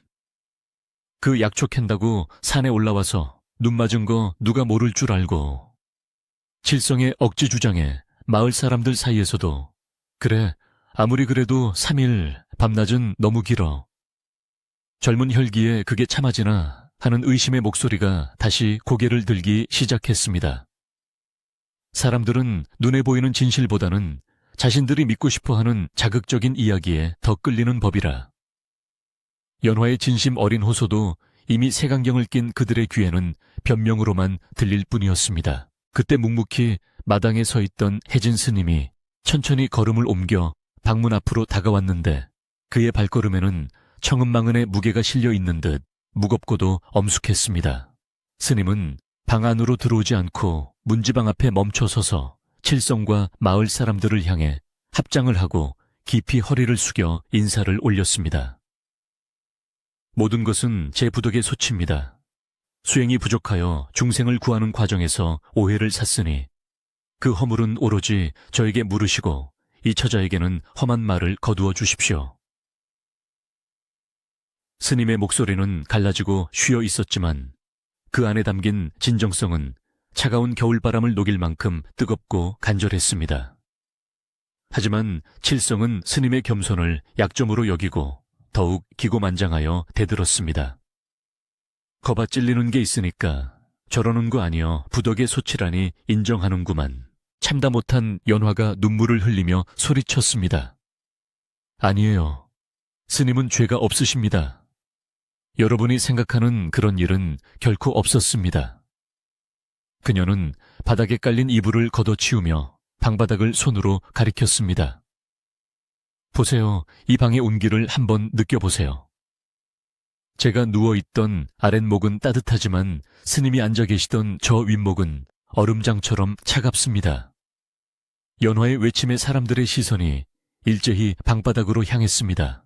그 약초 캔다고 산에 올라와서 눈 맞은 거 누가 모를 줄 알고. 칠성의 억지 주장에 마을 사람들 사이에서도 그래, 아무리 그래도 3일 밤낮은 너무 길어. 젊은 혈기에 그게 참아지나 하는 의심의 목소리가 다시 고개를 들기 시작했습니다. 사람들은 눈에 보이는 진실보다는 자신들이 믿고 싶어하는 자극적인 이야기에 더 끌리는 법이라. 연화의 진심 어린 호소도 이미 색안경을 낀 그들의 귀에는 변명으로만 들릴 뿐이었습니다. 그때 묵묵히 마당에 서 있던 혜진 스님이 천천히 걸음을 옮겨 방문 앞으로 다가왔는데 그의 발걸음에는 청은망은의 무게가 실려 있는 듯 무겁고도 엄숙했습니다. 스님은 방 안으로 들어오지 않고 문지방 앞에 멈춰 서서 칠성과 마을 사람들을 향해 합장을 하고 깊이 허리를 숙여 인사를 올렸습니다. 모든 것은 제 부덕의 소치입니다. 수행이 부족하여 중생을 구하는 과정에서 오해를 샀으니 그 허물은 오로지 저에게 물으시고 이 처자에게는 험한 말을 거두어 주십시오. 스님의 목소리는 갈라지고 쉬어 있었지만 그 안에 담긴 진정성은 차가운 겨울바람을 녹일 만큼 뜨겁고 간절했습니다. 하지만 칠성은 스님의 겸손을 약점으로 여기고 더욱 기고만장하여 대들었습니다. 거봐 찔리는 게 있으니까 저러는 거 아니여 부덕의 소치라니 인정하는구만. 참다 못한 연화가 눈물을 흘리며 소리쳤습니다. 아니에요. 스님은 죄가 없으십니다. 여러분이 생각하는 그런 일은 결코 없었습니다. 그녀는 바닥에 깔린 이불을 걷어치우며 방바닥을 손으로 가리켰습니다. 보세요. 이 방의 온기를 한번 느껴보세요. 제가 누워있던 아랫목은 따뜻하지만 스님이 앉아 계시던 저 윗목은 얼음장처럼 차갑습니다. 연화의 외침에 사람들의 시선이 일제히 방바닥으로 향했습니다.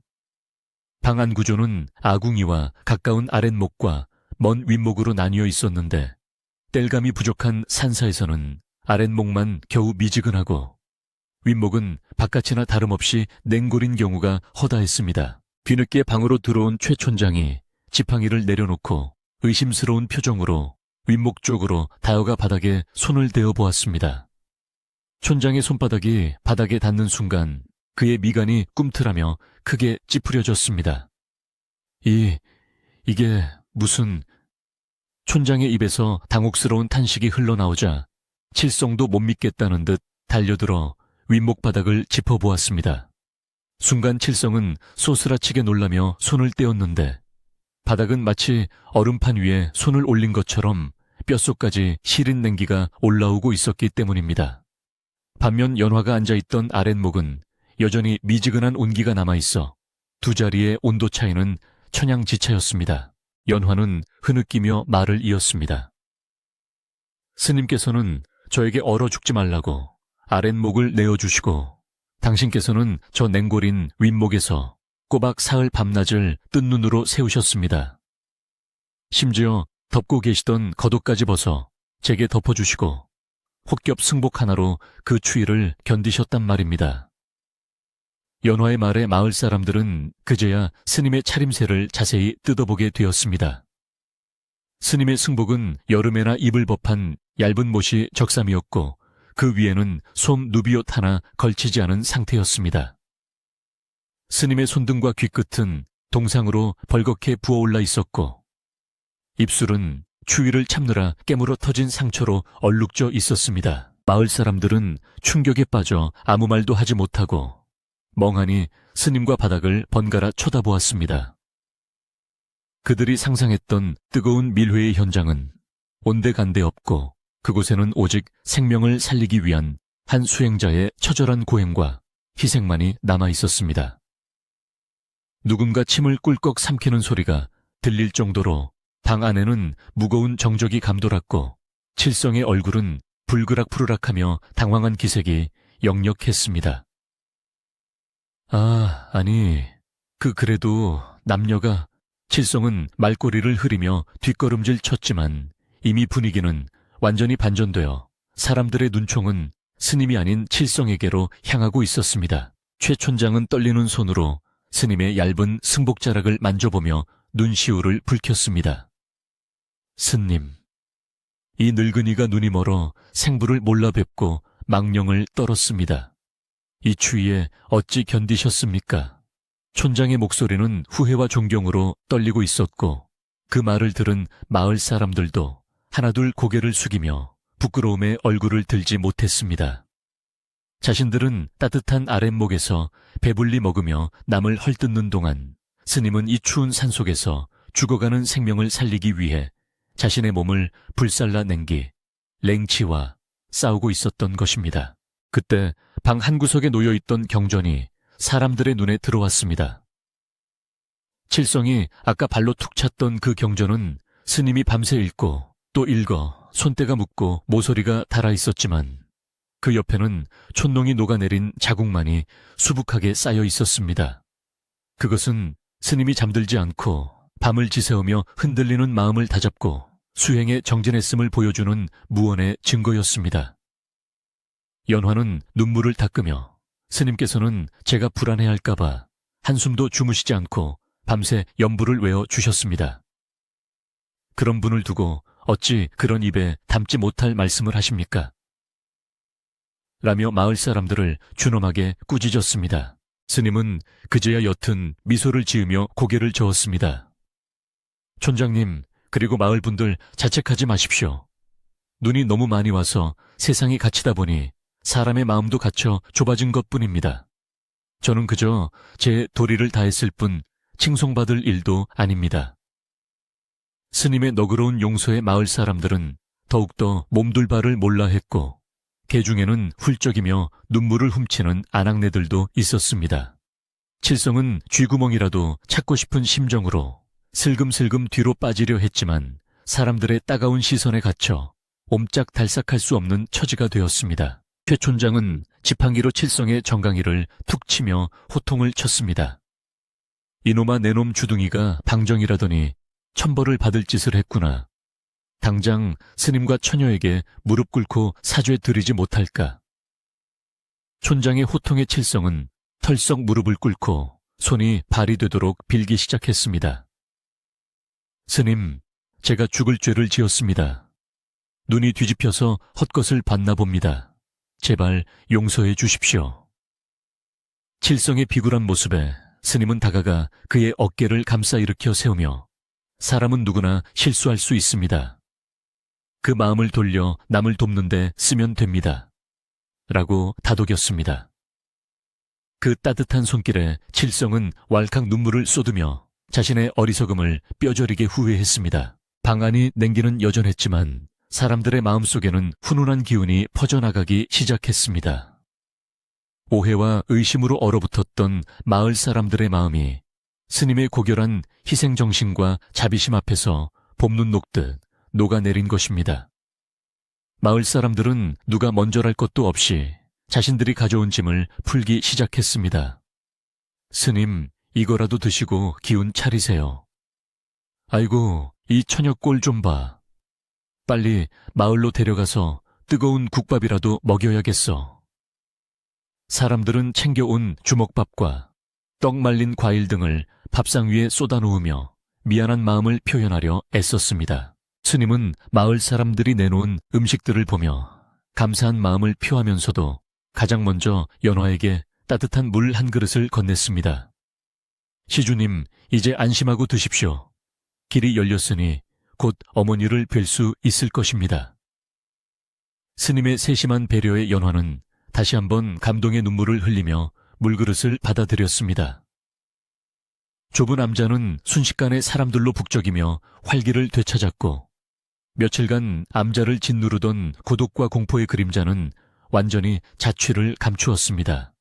방 안 구조는 아궁이와 가까운 아랫목과 먼 윗목으로 나뉘어 있었는데 땔감이 부족한 산사에서는 아랫목만 겨우 미지근하고 윗목은 바깥이나 다름없이 냉골인 경우가 허다했습니다. 뒤늦게 방으로 들어온 최 촌장이 지팡이를 내려놓고 의심스러운 표정으로 윗목 쪽으로 다여가 바닥에 손을 대어 보았습니다. 촌장의 손바닥이 바닥에 닿는 순간 그의 미간이 꿈틀하며 크게 찌푸려졌습니다. 이게 무슨... 촌장의 입에서 당혹스러운 탄식이 흘러나오자 칠성도 못 믿겠다는 듯 달려들어 윗목 바닥을 짚어보았습니다. 순간 칠성은 소스라치게 놀라며 손을 떼었는데 바닥은 마치 얼음판 위에 손을 올린 것처럼 뼛속까지 시린 냉기가 올라오고 있었기 때문입니다. 반면 연화가 앉아있던 아랫목은 여전히 미지근한 온기가 남아있어 두 자리의 온도 차이는 천양지차였습니다. 연화는 흐느끼며 말을 이었습니다. 스님께서는 저에게 얼어 죽지 말라고 아랫목을 내어주시고 당신께서는 저 냉골인 윗목에서 꼬박 사흘 밤낮을 뜬 눈으로 세우셨습니다. 심지어 덮고 계시던 겉옷까지 벗어 제게 덮어주시고 혹겹 승복 하나로 그 추위를 견디셨단 말입니다. 연화의 말에 마을 사람들은 그제야 스님의 차림새를 자세히 뜯어보게 되었습니다. 스님의 승복은 여름에나 입을 법한 얇은 못이 적삼이었고 그 위에는 솜 누비옷 하나 걸치지 않은 상태였습니다. 스님의 손등과 귀끝은 동상으로 벌겋게 부어올라 있었고 입술은 추위를 참느라 깨물어 터진 상처로 얼룩져 있었습니다. 마을 사람들은 충격에 빠져 아무 말도 하지 못하고 멍하니 스님과 바닥을 번갈아 쳐다보았습니다. 그들이 상상했던 뜨거운 밀회의 현장은 온데간데 없고 그곳에는 오직 생명을 살리기 위한 한 수행자의 처절한 고행과 희생만이 남아 있었습니다. 누군가 침을 꿀꺽 삼키는 소리가 들릴 정도로 방 안에는 무거운 정적이 감돌았고 칠성의 얼굴은 불그락푸르락하며 당황한 기색이 역력했습니다. 아니, 그래도 남녀가... 칠성은 말꼬리를 흐리며 뒷걸음질 쳤지만 이미 분위기는 완전히 반전되어 사람들의 눈총은 스님이 아닌 칠성에게로 향하고 있었습니다. 최 촌장은 떨리는 손으로 스님의 얇은 승복자락을 만져보며 눈시울을 붉혔습니다. 스님, 이 늙은이가 눈이 멀어 생부를 몰라 뵙고 망령을 떨었습니다. 이 추위에 어찌 견디셨습니까? 촌장의 목소리는 후회와 존경으로 떨리고 있었고 그 말을 들은 마을 사람들도 하나둘 고개를 숙이며 부끄러움에 얼굴을 들지 못했습니다. 자신들은 따뜻한 아랫목에서 배불리 먹으며 남을 헐뜯는 동안 스님은 이 추운 산속에서 죽어가는 생명을 살리기 위해 자신의 몸을 불살라 냉기, 랭치와 싸우고 있었던 것입니다. 그때 방 한구석에 놓여있던 경전이 사람들의 눈에 들어왔습니다. 칠성이 아까 발로 툭 찼던 그 경전은 스님이 밤새 읽고 또 읽어 손때가 묻고 모서리가 닳아 있었지만 그 옆에는 촌농이 녹아내린 자국만이 수북하게 쌓여 있었습니다. 그것은 스님이 잠들지 않고 밤을 지새우며 흔들리는 마음을 다잡고 수행에 정진했음을 보여주는 무언의 증거였습니다. 연화는 눈물을 닦으며 스님께서는 제가 불안해할까봐 한숨도 주무시지 않고 밤새 연부를 외워 주셨습니다. 그런 분을 두고 어찌 그런 입에 담지 못할 말씀을 하십니까? 라며 마을 사람들을 준엄하게 꾸짖었습니다. 스님은 그제야 옅은 미소를 지으며 고개를 저었습니다. 촌장님, 그리고 마을 분들 자책하지 마십시오. 눈이 너무 많이 와서 세상이 갇히다 보니 사람의 마음도 갇혀 좁아진 것뿐입니다. 저는 그저 제 도리를 다했을 뿐 칭송받을 일도 아닙니다. 스님의 너그러운 용서에 마을 사람들은 더욱더 몸둘 바를 몰라 했고 개 중에는 훌쩍이며 눈물을 훔치는 아낙네들도 있었습니다. 칠성은 쥐구멍이라도 찾고 싶은 심정으로 슬금슬금 뒤로 빠지려 했지만 사람들의 따가운 시선에 갇혀 옴짝달싹할 수 없는 처지가 되었습니다. 최 촌장은 지팡이로 칠성의 정강이를 툭 치며 호통을 쳤습니다. 이놈아 내놈 주둥이가 방정이라더니 천벌을 받을 짓을 했구나. 당장 스님과 처녀에게 무릎 꿇고 사죄 드리지 못할까. 촌장의 호통의 칠성은 털썩 무릎을 꿇고 손이 발이 되도록 빌기 시작했습니다. 스님, 제가 죽을 죄를 지었습니다. 눈이 뒤집혀서 헛것을 봤나 봅니다. 제발 용서해 주십시오. 칠성의 비굴한 모습에 스님은 다가가 그의 어깨를 감싸 일으켜 세우며 사람은 누구나 실수할 수 있습니다. 그 마음을 돌려 남을 돕는데 쓰면 됩니다. 라고 다독였습니다. 그 따뜻한 손길에 칠성은 왈칵 눈물을 쏟으며 자신의 어리석음을 뼈저리게 후회했습니다. 방 안이 냉기는 여전했지만 사람들의 마음속에는 훈훈한 기운이 퍼져나가기 시작했습니다. 오해와 의심으로 얼어붙었던 마을 사람들의 마음이 스님의 고결한 희생정신과 자비심 앞에서 봄눈 녹듯 녹아내린 것입니다. 마을 사람들은 누가 먼저랄 것도 없이 자신들이 가져온 짐을 풀기 시작했습니다. 스님, 이거라도 드시고 기운 차리세요. 아이고, 이 처녀 꼴 좀 봐. 빨리 마을로 데려가서 뜨거운 국밥이라도 먹여야겠어. 사람들은 챙겨온 주먹밥과 떡 말린 과일 등을 밥상 위에 쏟아놓으며 미안한 마음을 표현하려 애썼습니다. 스님은 마을 사람들이 내놓은 음식들을 보며 감사한 마음을 표하면서도 가장 먼저 연화에게 따뜻한 물 한 그릇을 건넸습니다. 시주님, 이제 안심하고 드십시오. 길이 열렸으니 곧 어머니를 뵐 수 있을 것입니다. 스님의 세심한 배려에 연화는 다시 한번 감동의 눈물을 흘리며 물그릇을 받아들였습니다. 좁은 암자는 순식간에 사람들로 북적이며 활기를 되찾았고 며칠간 암자를 짓누르던 고독과 공포의 그림자는 완전히 자취를 감추었습니다.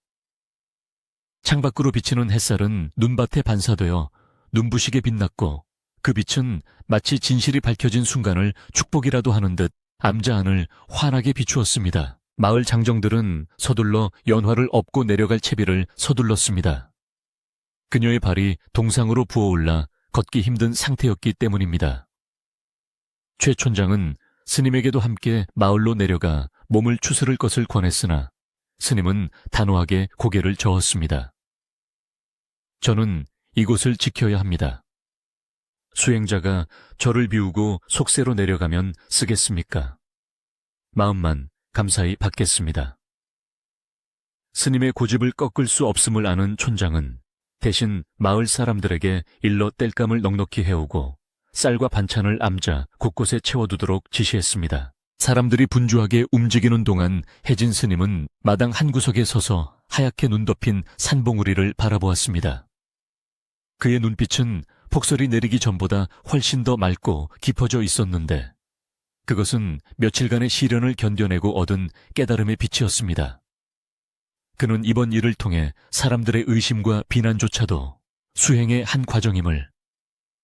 창밖으로 비치는 햇살은 눈밭에 반사되어 눈부시게 빛났고 그 빛은 마치 진실이 밝혀진 순간을 축복이라도 하는 듯 암자 안을 환하게 비추었습니다. 마을 장정들은 서둘러 연화를 업고 내려갈 채비를 서둘렀습니다. 그녀의 발이 동상으로 부어올라 걷기 힘든 상태였기 때문입니다. 최 촌장은 스님에게도 함께 마을로 내려가 몸을 추스를 것을 권했으나 스님은 단호하게 고개를 저었습니다. 저는 이곳을 지켜야 합니다. 수행자가 저를 비우고 속세로 내려가면 쓰겠습니까? 마음만 감사히 받겠습니다. 스님의 고집을 꺾을 수 없음을 아는 촌장은 대신 마을 사람들에게 일러 땔감을 넉넉히 해오고 쌀과 반찬을 암자 곳곳에 채워두도록 지시했습니다. 사람들이 분주하게 움직이는 동안 혜진 스님은 마당 한 구석에 서서 하얗게 눈 덮인 산봉우리를 바라보았습니다. 그의 눈빛은 폭설이 내리기 전보다 훨씬 더 맑고 깊어져 있었는데 그것은 며칠간의 시련을 견뎌내고 얻은 깨달음의 빛이었습니다. 그는 이번 일을 통해 사람들의 의심과 비난조차도 수행의 한 과정임을,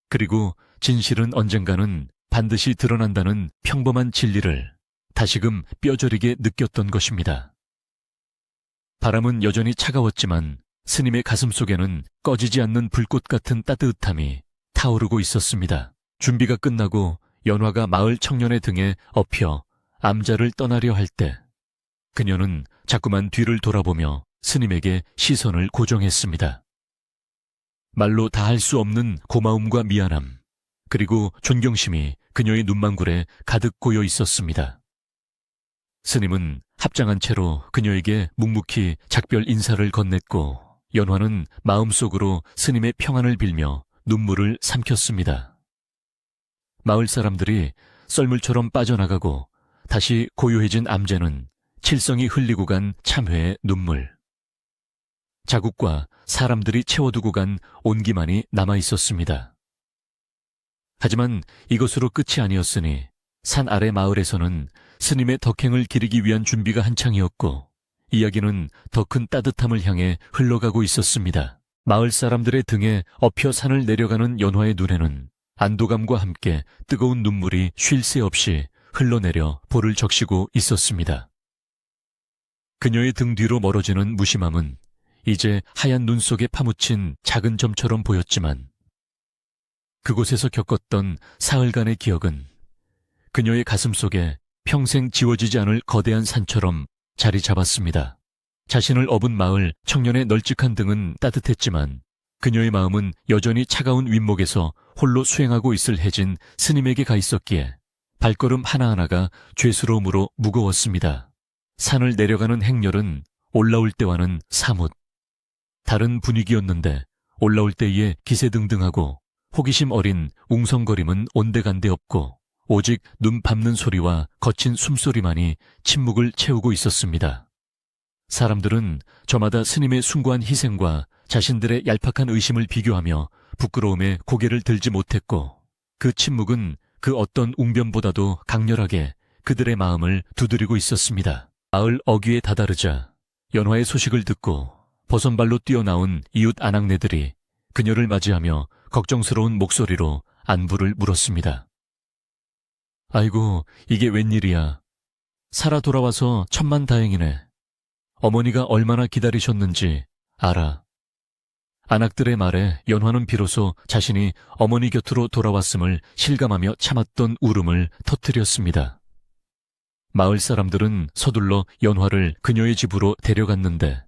그리고 진실은 언젠가는 반드시 드러난다는 평범한 진리를 다시금 뼈저리게 느꼈던 것입니다. 바람은 여전히 차가웠지만 스님의 가슴 속에는 꺼지지 않는 불꽃 같은 따뜻함이 타오르고 있었습니다. 준비가 끝나고 연화가 마을 청년의 등에 엎여 암자를 떠나려 할 때 그녀는 자꾸만 뒤를 돌아보며 스님에게 시선을 고정했습니다. 말로 다 할 수 없는 고마움과 미안함, 그리고 존경심이 그녀의 눈망울에 가득 고여 있었습니다. 스님은 합장한 채로 그녀에게 묵묵히 작별 인사를 건넸고 연화는 마음속으로 스님의 평안을 빌며 눈물을 삼켰습니다. 마을 사람들이 썰물처럼 빠져나가고 다시 고요해진 암제는 칠성이 흘리고 간 참회의 눈물, 자국과 사람들이 채워두고 간 온기만이 남아있었습니다. 하지만 이것으로 끝이 아니었으니 산 아래 마을에서는 스님의 덕행을 기리기 위한 준비가 한창이었고 이야기는 더 큰 따뜻함을 향해 흘러가고 있었습니다. 마을 사람들의 등에 엎여 산을 내려가는 연화의 눈에는 안도감과 함께 뜨거운 눈물이 쉴 새 없이 흘러내려 볼을 적시고 있었습니다. 그녀의 등 뒤로 멀어지는 무심함은 이제 하얀 눈 속에 파묻힌 작은 점처럼 보였지만 그곳에서 겪었던 사흘간의 기억은 그녀의 가슴 속에 평생 지워지지 않을 거대한 산처럼 자리 잡았습니다. 자신을 업은 마을 청년의 널찍한 등은 따뜻했지만 그녀의 마음은 여전히 차가운 윗목에서 홀로 수행하고 있을 혜진 스님에게 가 있었기에 발걸음 하나하나가 죄스러움으로 무거웠습니다. 산을 내려가는 행렬은 올라올 때와는 사뭇 다른 분위기였는데 올라올 때에 기세등등하고 호기심 어린 웅성거림은 온데간데 없고 오직 눈 밟는 소리와 거친 숨소리만이 침묵을 채우고 있었습니다. 사람들은 저마다 스님의 숭고한 희생과 자신들의 얄팍한 의심을 비교하며 부끄러움에 고개를 들지 못했고 그 침묵은 그 어떤 웅변보다도 강렬하게 그들의 마음을 두드리고 있었습니다. 마을 어귀에 다다르자 연화의 소식을 듣고 버선발로 뛰어나온 이웃 아낙네들이 그녀를 맞이하며 걱정스러운 목소리로 안부를 물었습니다. 아이고, 이게 웬일이야. 살아 돌아와서 천만다행이네. 어머니가 얼마나 기다리셨는지 알아. 아낙들의 말에 연화는 비로소 자신이 어머니 곁으로 돌아왔음을 실감하며 참았던 울음을 터뜨렸습니다. 마을 사람들은 서둘러 연화를 그녀의 집으로 데려갔는데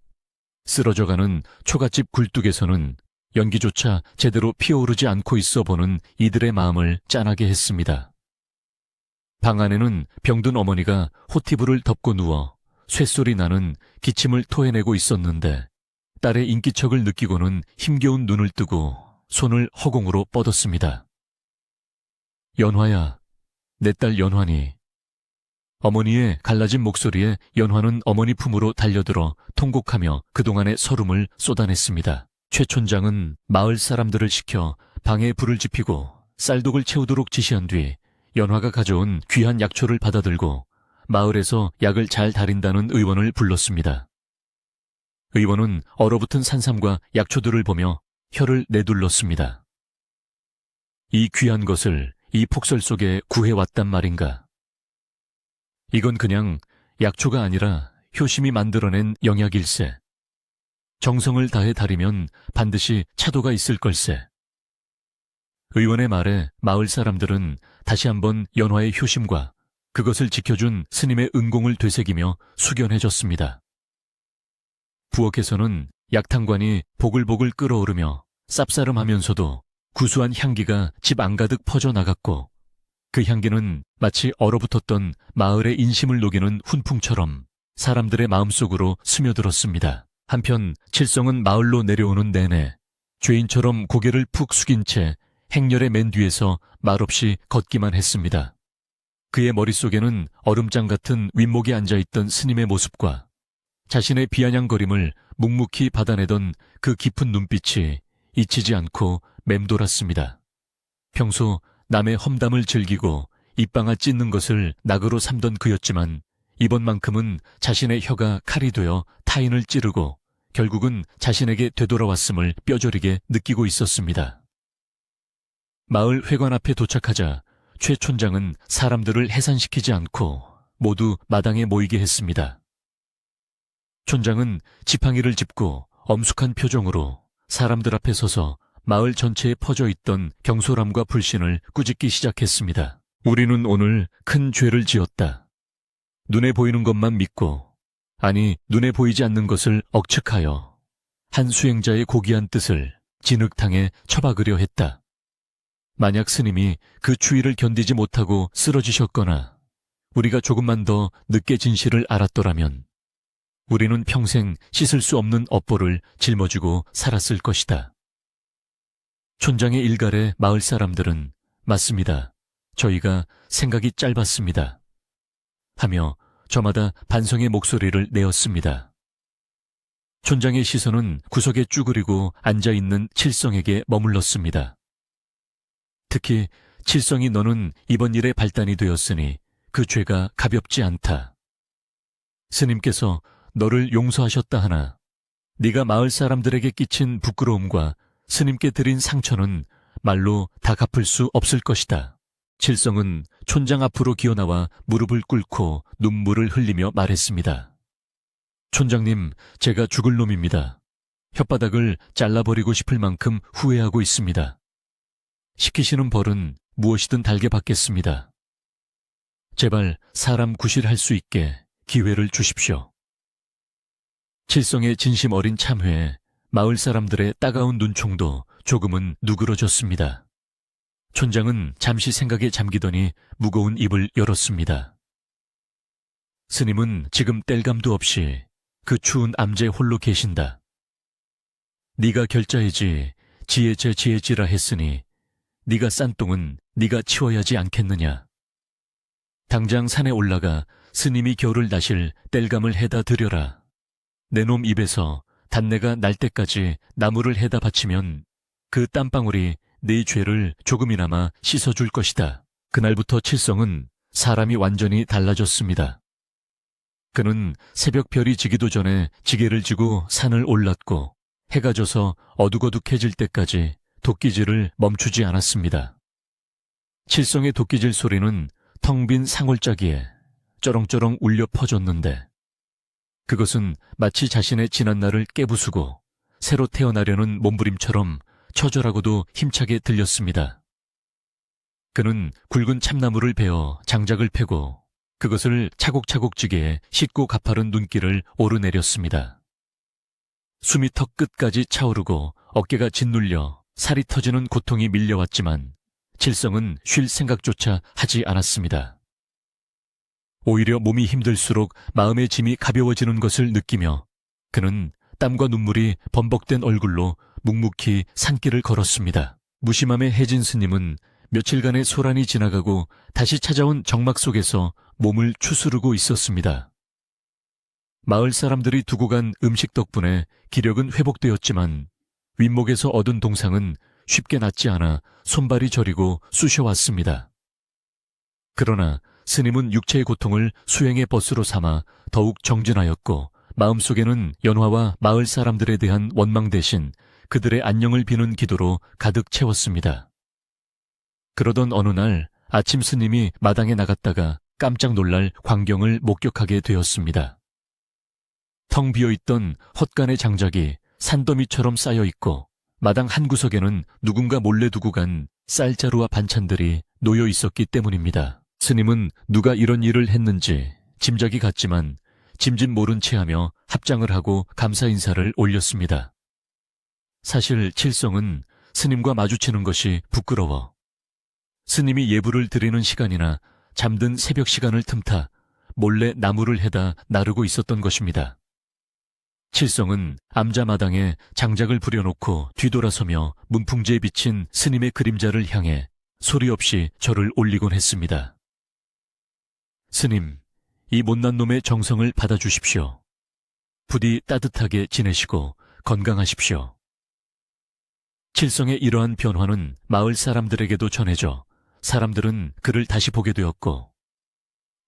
쓰러져가는 초가집 굴뚝에서는 연기조차 제대로 피어오르지 않고 있어 보는 이들의 마음을 짠하게 했습니다. 방 안에는 병든 어머니가 호티브를 덮고 누워 쇳소리 나는 기침을 토해내고 있었는데 딸의 인기척을 느끼고는 힘겨운 눈을 뜨고 손을 허공으로 뻗었습니다. 연화야, 내 딸 연화니. 어머니의 갈라진 목소리에 연화는 어머니 품으로 달려들어 통곡하며 그동안의 서름을 쏟아냈습니다. 최 촌장은 마을 사람들을 시켜 방에 불을 지피고 쌀독을 채우도록 지시한 뒤 연화가 가져온 귀한 약초를 받아들고 마을에서 약을 잘 다린다는 의원을 불렀습니다. 의원은 얼어붙은 산삼과 약초들을 보며 혀를 내둘렀습니다. 이 귀한 것을 이 폭설 속에 구해왔단 말인가? 이건 그냥 약초가 아니라 효심이 만들어낸 영약일세. 정성을 다해 다리면 반드시 차도가 있을 걸세. 의원의 말에 마을 사람들은 다시 한번 연화의 효심과 그것을 지켜준 스님의 은공을 되새기며 숙연해졌습니다. 부엌에서는 약탕관이 보글보글 끓어오르며 쌉싸름하면서도 구수한 향기가 집 안가득 퍼져나갔고 그 향기는 마치 얼어붙었던 마을의 인심을 녹이는 훈풍처럼 사람들의 마음속으로 스며들었습니다. 한편 칠성은 마을로 내려오는 내내 죄인처럼 고개를 푹 숙인 채 행렬의 맨 뒤에서 말없이 걷기만 했습니다. 그의 머릿속에는 얼음장 같은 윗목에 앉아있던 스님의 모습과 자신의 비아냥거림을 묵묵히 받아내던 그 깊은 눈빛이 잊히지 않고 맴돌았습니다. 평소 남의 험담을 즐기고 입방아 찢는 것을 낙으로 삼던 그였지만 이번만큼은 자신의 혀가 칼이 되어 타인을 찌르고 결국은 자신에게 되돌아왔음을 뼈저리게 느끼고 있었습니다. 마을 회관 앞에 도착하자 최 촌장은 사람들을 해산시키지 않고 모두 마당에 모이게 했습니다. 촌장은 지팡이를 짚고 엄숙한 표정으로 사람들 앞에 서서 마을 전체에 퍼져 있던 경솔함과 불신을 꾸짖기 시작했습니다. 우리는 오늘 큰 죄를 지었다. 눈에 보이는 것만 믿고, 아니 눈에 보이지 않는 것을 억측하여 한 수행자의 고귀한 뜻을 진흙탕에 처박으려 했다. 만약 스님이 그 추위를 견디지 못하고 쓰러지셨거나 우리가 조금만 더 늦게 진실을 알았더라면 우리는 평생 씻을 수 없는 업보를 짊어지고 살았을 것이다. 촌장의 일갈에 마을 사람들은 맞습니다. 저희가 생각이 짧았습니다. 하며 저마다 반성의 목소리를 내었습니다. 촌장의 시선은 구석에 쭈그리고 앉아있는 칠성에게 머물렀습니다. 특히 칠성이 너는 이번 일의 발단이 되었으니 그 죄가 가볍지 않다. 스님께서 너를 용서하셨다 하나 네가 마을 사람들에게 끼친 부끄러움과 스님께 드린 상처는 말로 다 갚을 수 없을 것이다. 칠성은 촌장 앞으로 기어나와 무릎을 꿇고 눈물을 흘리며 말했습니다. 촌장님, 제가 죽을 놈입니다. 혓바닥을 잘라버리고 싶을 만큼 후회하고 있습니다. 시키시는 벌은 무엇이든 달게 받겠습니다. 제발 사람 구실할 수 있게 기회를 주십시오. 칠성의 진심 어린 참회에 마을 사람들의 따가운 눈총도 조금은 누그러졌습니다. 촌장은 잠시 생각에 잠기더니 무거운 입을 열었습니다. 스님은 지금 뗄감도 없이 그 추운 암제 홀로 계신다. 네가 결자해지 지혜제 지혜지라 했으니 네가 싼 똥은 네가 치워야지 않겠느냐. 당장 산에 올라가 스님이 겨울을 나실 뗄감을 해다 드려라. 내 놈 입에서 단내가 날 때까지 나무를 해다 바치면 그 땀방울이 네 죄를 조금이나마 씻어줄 것이다. 그날부터 칠성은 사람이 완전히 달라졌습니다. 그는 새벽별이 지기도 전에 지게를 지고 산을 올랐고 해가 져서 어둑어둑해질 때까지 도끼질을 멈추지 않았습니다. 칠성의 도끼질 소리는 텅 빈 상골짜기에 쩌렁쩌렁 울려 퍼졌는데 그것은 마치 자신의 지난날을 깨부수고 새로 태어나려는 몸부림처럼 처절하고도 힘차게 들렸습니다. 그는 굵은 참나무를 베어 장작을 패고 그것을 차곡차곡 지게에 씻고 가파른 눈길을 오르내렸습니다. 숨이 턱 끝까지 차오르고 어깨가 짓눌려 살이 터지는 고통이 밀려왔지만 칠성은 쉴 생각조차 하지 않았습니다. 오히려 몸이 힘들수록 마음의 짐이 가벼워지는 것을 느끼며 그는 땀과 눈물이 범벅된 얼굴로 묵묵히 산길을 걸었습니다. 무심함에 해진 스님은 며칠간의 소란이 지나가고 다시 찾아온 정막 속에서 몸을 추스르고 있었습니다. 마을 사람들이 두고 간 음식 덕분에 기력은 회복되었지만 윗목에서 얻은 동상은 쉽게 낫지 않아 손발이 저리고 쑤셔왔습니다. 그러나 스님은 육체의 고통을 수행의 벗으로 삼아 더욱 정진하였고 마음속에는 연화와 마을 사람들에 대한 원망 대신 그들의 안녕을 비는 기도로 가득 채웠습니다. 그러던 어느 날 아침 스님이 마당에 나갔다가 깜짝 놀랄 광경을 목격하게 되었습니다. 텅 비어있던 헛간의 장작이 산더미처럼 쌓여있고 마당 한 구석에는 누군가 몰래 두고 간 쌀자루와 반찬들이 놓여 있었기 때문입니다. 스님은 누가 이런 일을 했는지 짐작이 갔지만 짐짓 모른 체하며 합장을 하고 감사 인사를 올렸습니다. 사실 칠성은 스님과 마주치는 것이 부끄러워 스님이 예불을 드리는 시간이나 잠든 새벽 시간을 틈타 몰래 나무를 해다 나르고 있었던 것입니다. 칠성은 암자마당에 장작을 부려놓고 뒤돌아서며 문풍지에 비친 스님의 그림자를 향해 소리 없이 절을 올리곤 했습니다. 스님, 이 못난 놈의 정성을 받아주십시오. 부디 따뜻하게 지내시고 건강하십시오. 칠성의 이러한 변화는 마을 사람들에게도 전해져 사람들은 그를 다시 보게 되었고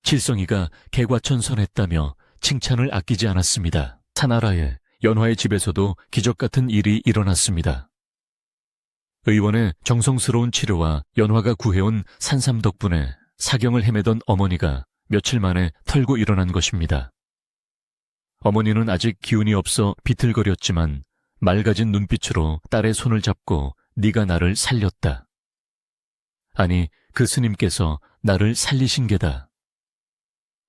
칠성이가 개과천선했다며 칭찬을 아끼지 않았습니다. 산하라의 연화의 집에서도 기적 같은 일이 일어났습니다. 의원의 정성스러운 치료와 연화가 구해온 산삼 덕분에 사경을 헤매던 어머니가 며칠 만에 털고 일어난 것입니다. 어머니는 아직 기운이 없어 비틀거렸지만 맑아진 눈빛으로 딸의 손을 잡고 네가 나를 살렸다. 아니, 그 스님께서 나를 살리신 게다.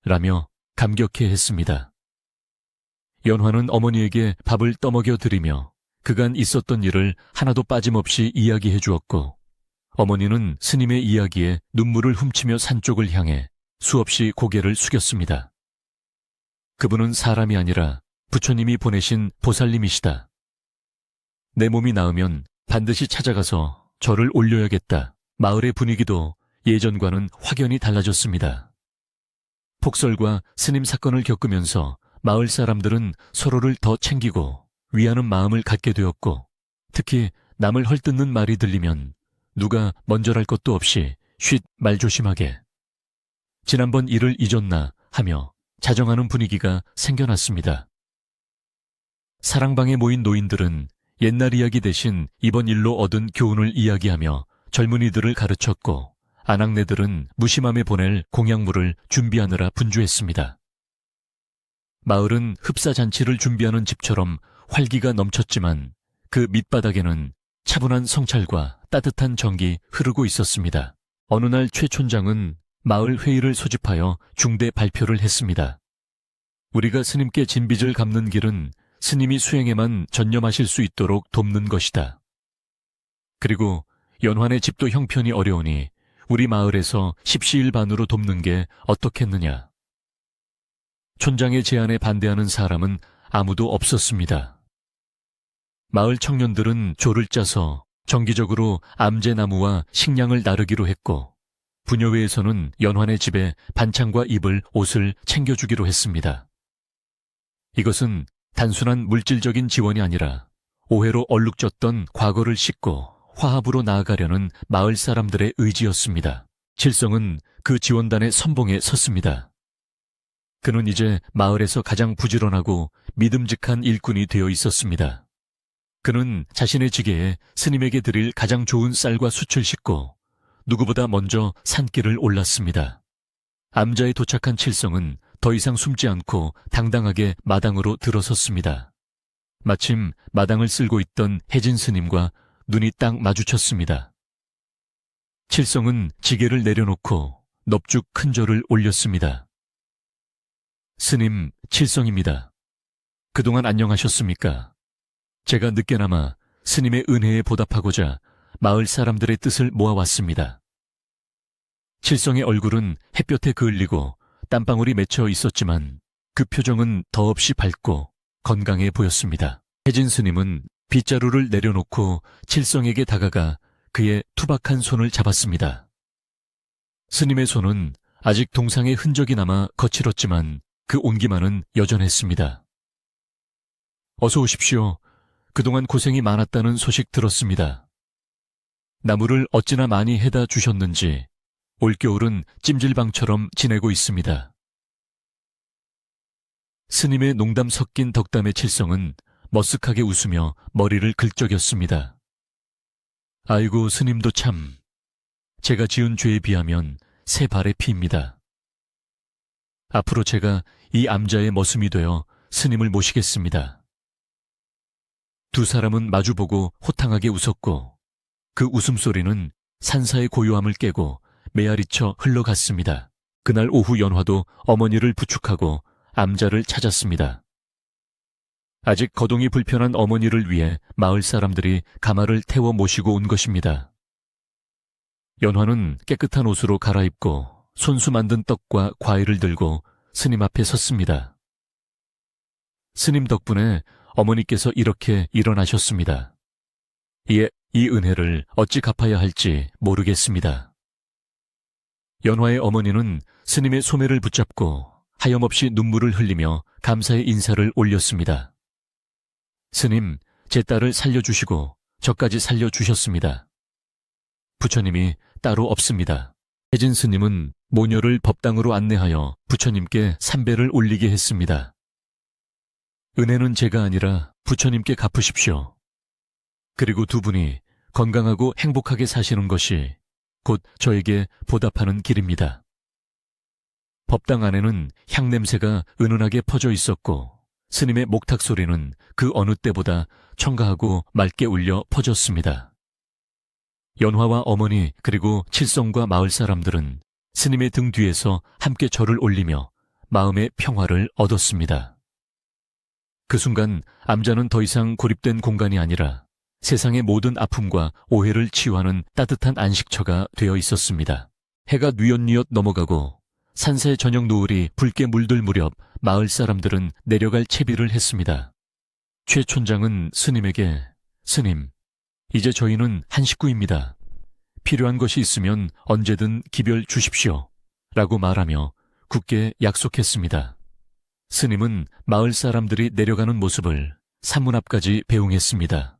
라며 감격해 했습니다. 연화는 어머니에게 밥을 떠먹여 드리며 그간 있었던 일을 하나도 빠짐없이 이야기해 주었고 어머니는 스님의 이야기에 눈물을 훔치며 산 쪽을 향해 수없이 고개를 숙였습니다. 그분은 사람이 아니라 부처님이 보내신 보살님이시다. 내 몸이 나으면 반드시 찾아가서 절을 올려야겠다. 마을의 분위기도 예전과는 확연히 달라졌습니다. 폭설과 스님 사건을 겪으면서 마을 사람들은 서로를 더 챙기고 위하는 마음을 갖게 되었고 특히 남을 헐뜯는 말이 들리면 누가 먼저랄 것도 없이 쉿 말 조심하게 지난번 일을 잊었나 하며 자정하는 분위기가 생겨났습니다. 사랑방에 모인 노인들은 옛날 이야기 대신 이번 일로 얻은 교훈을 이야기하며 젊은이들을 가르쳤고 아낙네들은 무심함에 보낼 공약물을 준비하느라 분주했습니다. 마을은 흡사잔치를 준비하는 집처럼 활기가 넘쳤지만 그 밑바닥에는 차분한 성찰과 따뜻한 정이 흐르고 있었습니다. 어느 날 최 촌장은 마을 회의를 소집하여 중대 발표를 했습니다. 우리가 스님께 진빚을 갚는 길은 스님이 수행에만 전념하실 수 있도록 돕는 것이다. 그리고 연환의 집도 형편이 어려우니 우리 마을에서 십시일반으로 돕는 게 어떻겠느냐. 촌장의 제안에 반대하는 사람은 아무도 없었습니다. 마을 청년들은 조를 짜서 정기적으로 암제나무와 식량을 나르기로 했고 부녀회에서는 연환의 집에 반찬과 입을 옷을 챙겨주기로 했습니다. 이것은 단순한 물질적인 지원이 아니라 오해로 얼룩졌던 과거를 씻고 화합으로 나아가려는 마을 사람들의 의지였습니다. 칠성은 그 지원단의 선봉에 섰습니다. 그는 이제 마을에서 가장 부지런하고 믿음직한 일꾼이 되어 있었습니다. 그는 자신의 지게에 스님에게 드릴 가장 좋은 쌀과 숯을 싣고 누구보다 먼저 산길을 올랐습니다. 암자에 도착한 칠성은 더 이상 숨지 않고 당당하게 마당으로 들어섰습니다. 마침 마당을 쓸고 있던 혜진 스님과 눈이 딱 마주쳤습니다. 칠성은 지게를 내려놓고 넙죽 큰 절을 올렸습니다. 스님 칠성입니다. 그동안 안녕하셨습니까? 제가 늦게나마 스님의 은혜에 보답하고자 마을 사람들의 뜻을 모아왔습니다. 칠성의 얼굴은 햇볕에 그을리고 땀방울이 맺혀 있었지만 그 표정은 더없이 밝고 건강해 보였습니다. 혜진 스님은 빗자루를 내려놓고 칠성에게 다가가 그의 투박한 손을 잡았습니다. 스님의 손은 아직 동상의 흔적이 남아 거칠었지만 그 온기만은 여전했습니다. 어서 오십시오. 그동안 고생이 많았다는 소식 들었습니다. 나무를 어찌나 많이 해다 주셨는지 올겨울은 찜질방처럼 지내고 있습니다. 스님의 농담 섞인 덕담의 칠성은 머쓱하게 웃으며 머리를 긁적였습니다. 아이고 스님도 참, 제가 지은 죄에 비하면 새 발의 피입니다. 앞으로 제가 이 암자의 머슴이 되어 스님을 모시겠습니다. 두 사람은 마주보고 호탕하게 웃었고 그 웃음소리는 산사의 고요함을 깨고 메아리쳐 흘러갔습니다. 그날 오후 연화도 어머니를 부축하고 암자를 찾았습니다. 아직 거동이 불편한 어머니를 위해 마을 사람들이 가마를 태워 모시고 온 것입니다. 연화는 깨끗한 옷으로 갈아입고 손수 만든 떡과 과일을 들고 스님 앞에 섰습니다. 스님 덕분에 어머니께서 이렇게 일어나셨습니다. 이에 이 은혜를 어찌 갚아야 할지 모르겠습니다. 연화의 어머니는 스님의 소매를 붙잡고 하염없이 눈물을 흘리며 감사의 인사를 올렸습니다. 스님, 제 딸을 살려주시고 저까지 살려주셨습니다. 부처님이 따로 없습니다. 혜진 스님은 모녀를 법당으로 안내하여 부처님께 삼배를 올리게 했습니다. 은혜는 제가 아니라 부처님께 갚으십시오. 그리고 두 분이 건강하고 행복하게 사시는 것이 곧 저에게 보답하는 길입니다. 법당 안에는 향냄새가 은은하게 퍼져 있었고 스님의 목탁 소리는 그 어느 때보다 청가하고 맑게 울려 퍼졌습니다. 연화와 어머니 그리고 칠성과 마을 사람들은 스님의 등 뒤에서 함께 절을 올리며 마음의 평화를 얻었습니다. 그 순간 암자는 더 이상 고립된 공간이 아니라 세상의 모든 아픔과 오해를 치유하는 따뜻한 안식처가 되어 있었습니다. 해가 뉘엿뉘엿 넘어가고 산새 저녁 노을이 붉게 물들 무렵 마을 사람들은 내려갈 채비를 했습니다. 최 촌장은 스님에게 스님, 이제 저희는 한 식구입니다. 필요한 것이 있으면 언제든 기별 주십시오. 라고 말하며 굳게 약속했습니다. 스님은 마을 사람들이 내려가는 모습을 산문 앞까지 배웅했습니다.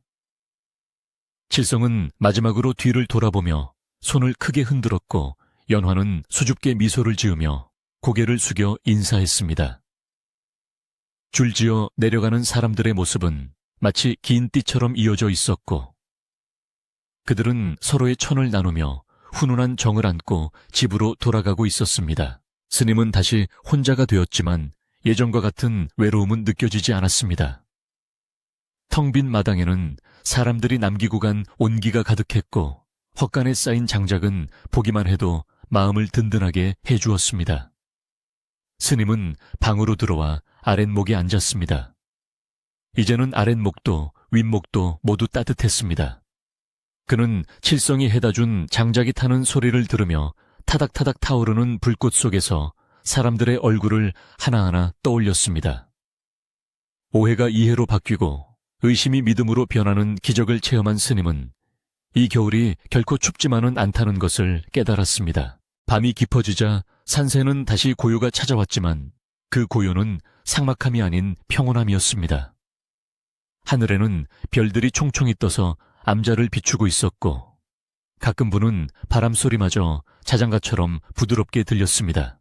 칠성은 마지막으로 뒤를 돌아보며 손을 크게 흔들었고 연화는 수줍게 미소를 지으며 고개를 숙여 인사했습니다. 줄지어 내려가는 사람들의 모습은 마치 긴 띠처럼 이어져 있었고 그들은 서로의 천을 나누며 훈훈한 정을 안고 집으로 돌아가고 있었습니다. 스님은 다시 혼자가 되었지만 예전과 같은 외로움은 느껴지지 않았습니다. 텅 빈 마당에는 사람들이 남기고 간 온기가 가득했고 헛간에 쌓인 장작은 보기만 해도 마음을 든든하게 해주었습니다. 스님은 방으로 들어와 아랫목에 앉았습니다. 이제는 아랫목도 윗목도 모두 따뜻했습니다. 그는 칠성이 해다준 장작이 타는 소리를 들으며 타닥타닥 타오르는 불꽃 속에서 사람들의 얼굴을 하나하나 떠올렸습니다. 오해가 이해로 바뀌고 의심이 믿음으로 변하는 기적을 체험한 스님은 이 겨울이 결코 춥지만은 않다는 것을 깨달았습니다. 밤이 깊어지자 산새는 다시 고요가 찾아왔지만 그 고요는 삭막함이 아닌 평온함이었습니다. 하늘에는 별들이 총총히 떠서 암자를 비추고 있었고 가끔 부는 바람소리마저 자장가처럼 부드럽게 들렸습니다.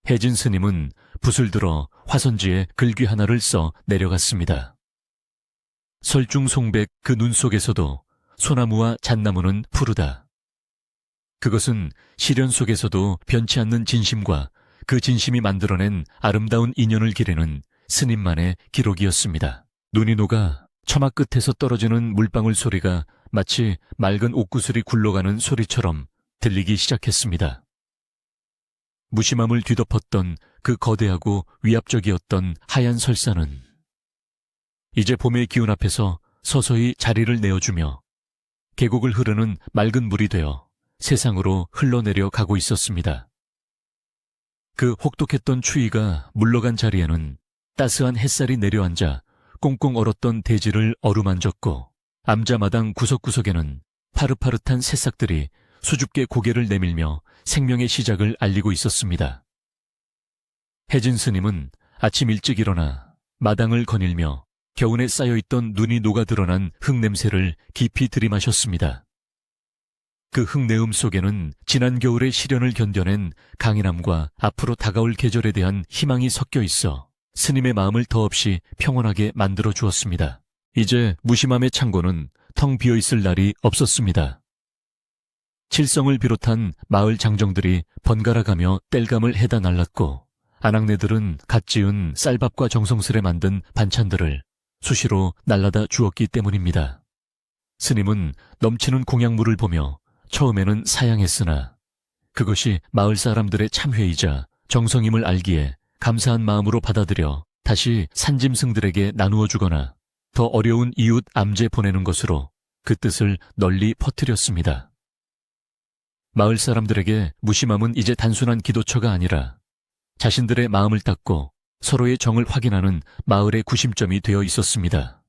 혜진 스님은 붓을 들어 화선지에 글귀 하나를 써 내려갔습니다. 설중송백 그 눈 속에서도 소나무와 잣나무는 푸르다. 그것은 시련 속에서도 변치 않는 진심과 그 진심이 만들어낸 아름다운 인연을 기리는 스님만의 기록이었습니다. 눈이 녹아 처마 끝에서 떨어지는 물방울 소리가 마치 맑은 옥구슬이 굴러가는 소리처럼 들리기 시작했습니다. 무심함을 뒤덮었던 그 거대하고 위압적이었던 하얀 설산은 이제 봄의 기운 앞에서 서서히 자리를 내어주며 계곡을 흐르는 맑은 물이 되어 세상으로 흘러내려 가고 있었습니다. 그 혹독했던 추위가 물러간 자리에는 따스한 햇살이 내려앉아 꽁꽁 얼었던 대지를 어루만졌고 암자마당 구석구석에는 파릇파릇한 새싹들이 수줍게 고개를 내밀며 생명의 시작을 알리고 있었습니다. 혜진 스님은 아침 일찍 일어나 마당을 거닐며 겨우내 쌓여있던 눈이 녹아 드러난 흙냄새를 깊이 들이마셨습니다. 그 흙내음 속에는 지난 겨울의 시련을 견뎌낸 강인함과 앞으로 다가올 계절에 대한 희망이 섞여 있어 스님의 마음을 더없이 평온하게 만들어 주었습니다. 이제 무심함의 창고는 텅 비어있을 날이 없었습니다. 칠성을 비롯한 마을 장정들이 번갈아가며 땔감을 해다 날랐고 아낙네들은 갓 지은 쌀밥과 정성스레 만든 반찬들을 수시로 날라다 주었기 때문입니다. 스님은 넘치는 공양물을 보며 처음에는 사양했으나 그것이 마을 사람들의 참회이자 정성임을 알기에 감사한 마음으로 받아들여 다시 산짐승들에게 나누어 주거나 더 어려운 이웃 암제 보내는 것으로 그 뜻을 널리 퍼뜨렸습니다. 마을 사람들에게 무심함은 이제 단순한 기도처가 아니라 자신들의 마음을 닦고 서로의 정을 확인하는 마을의 구심점이 되어 있었습니다.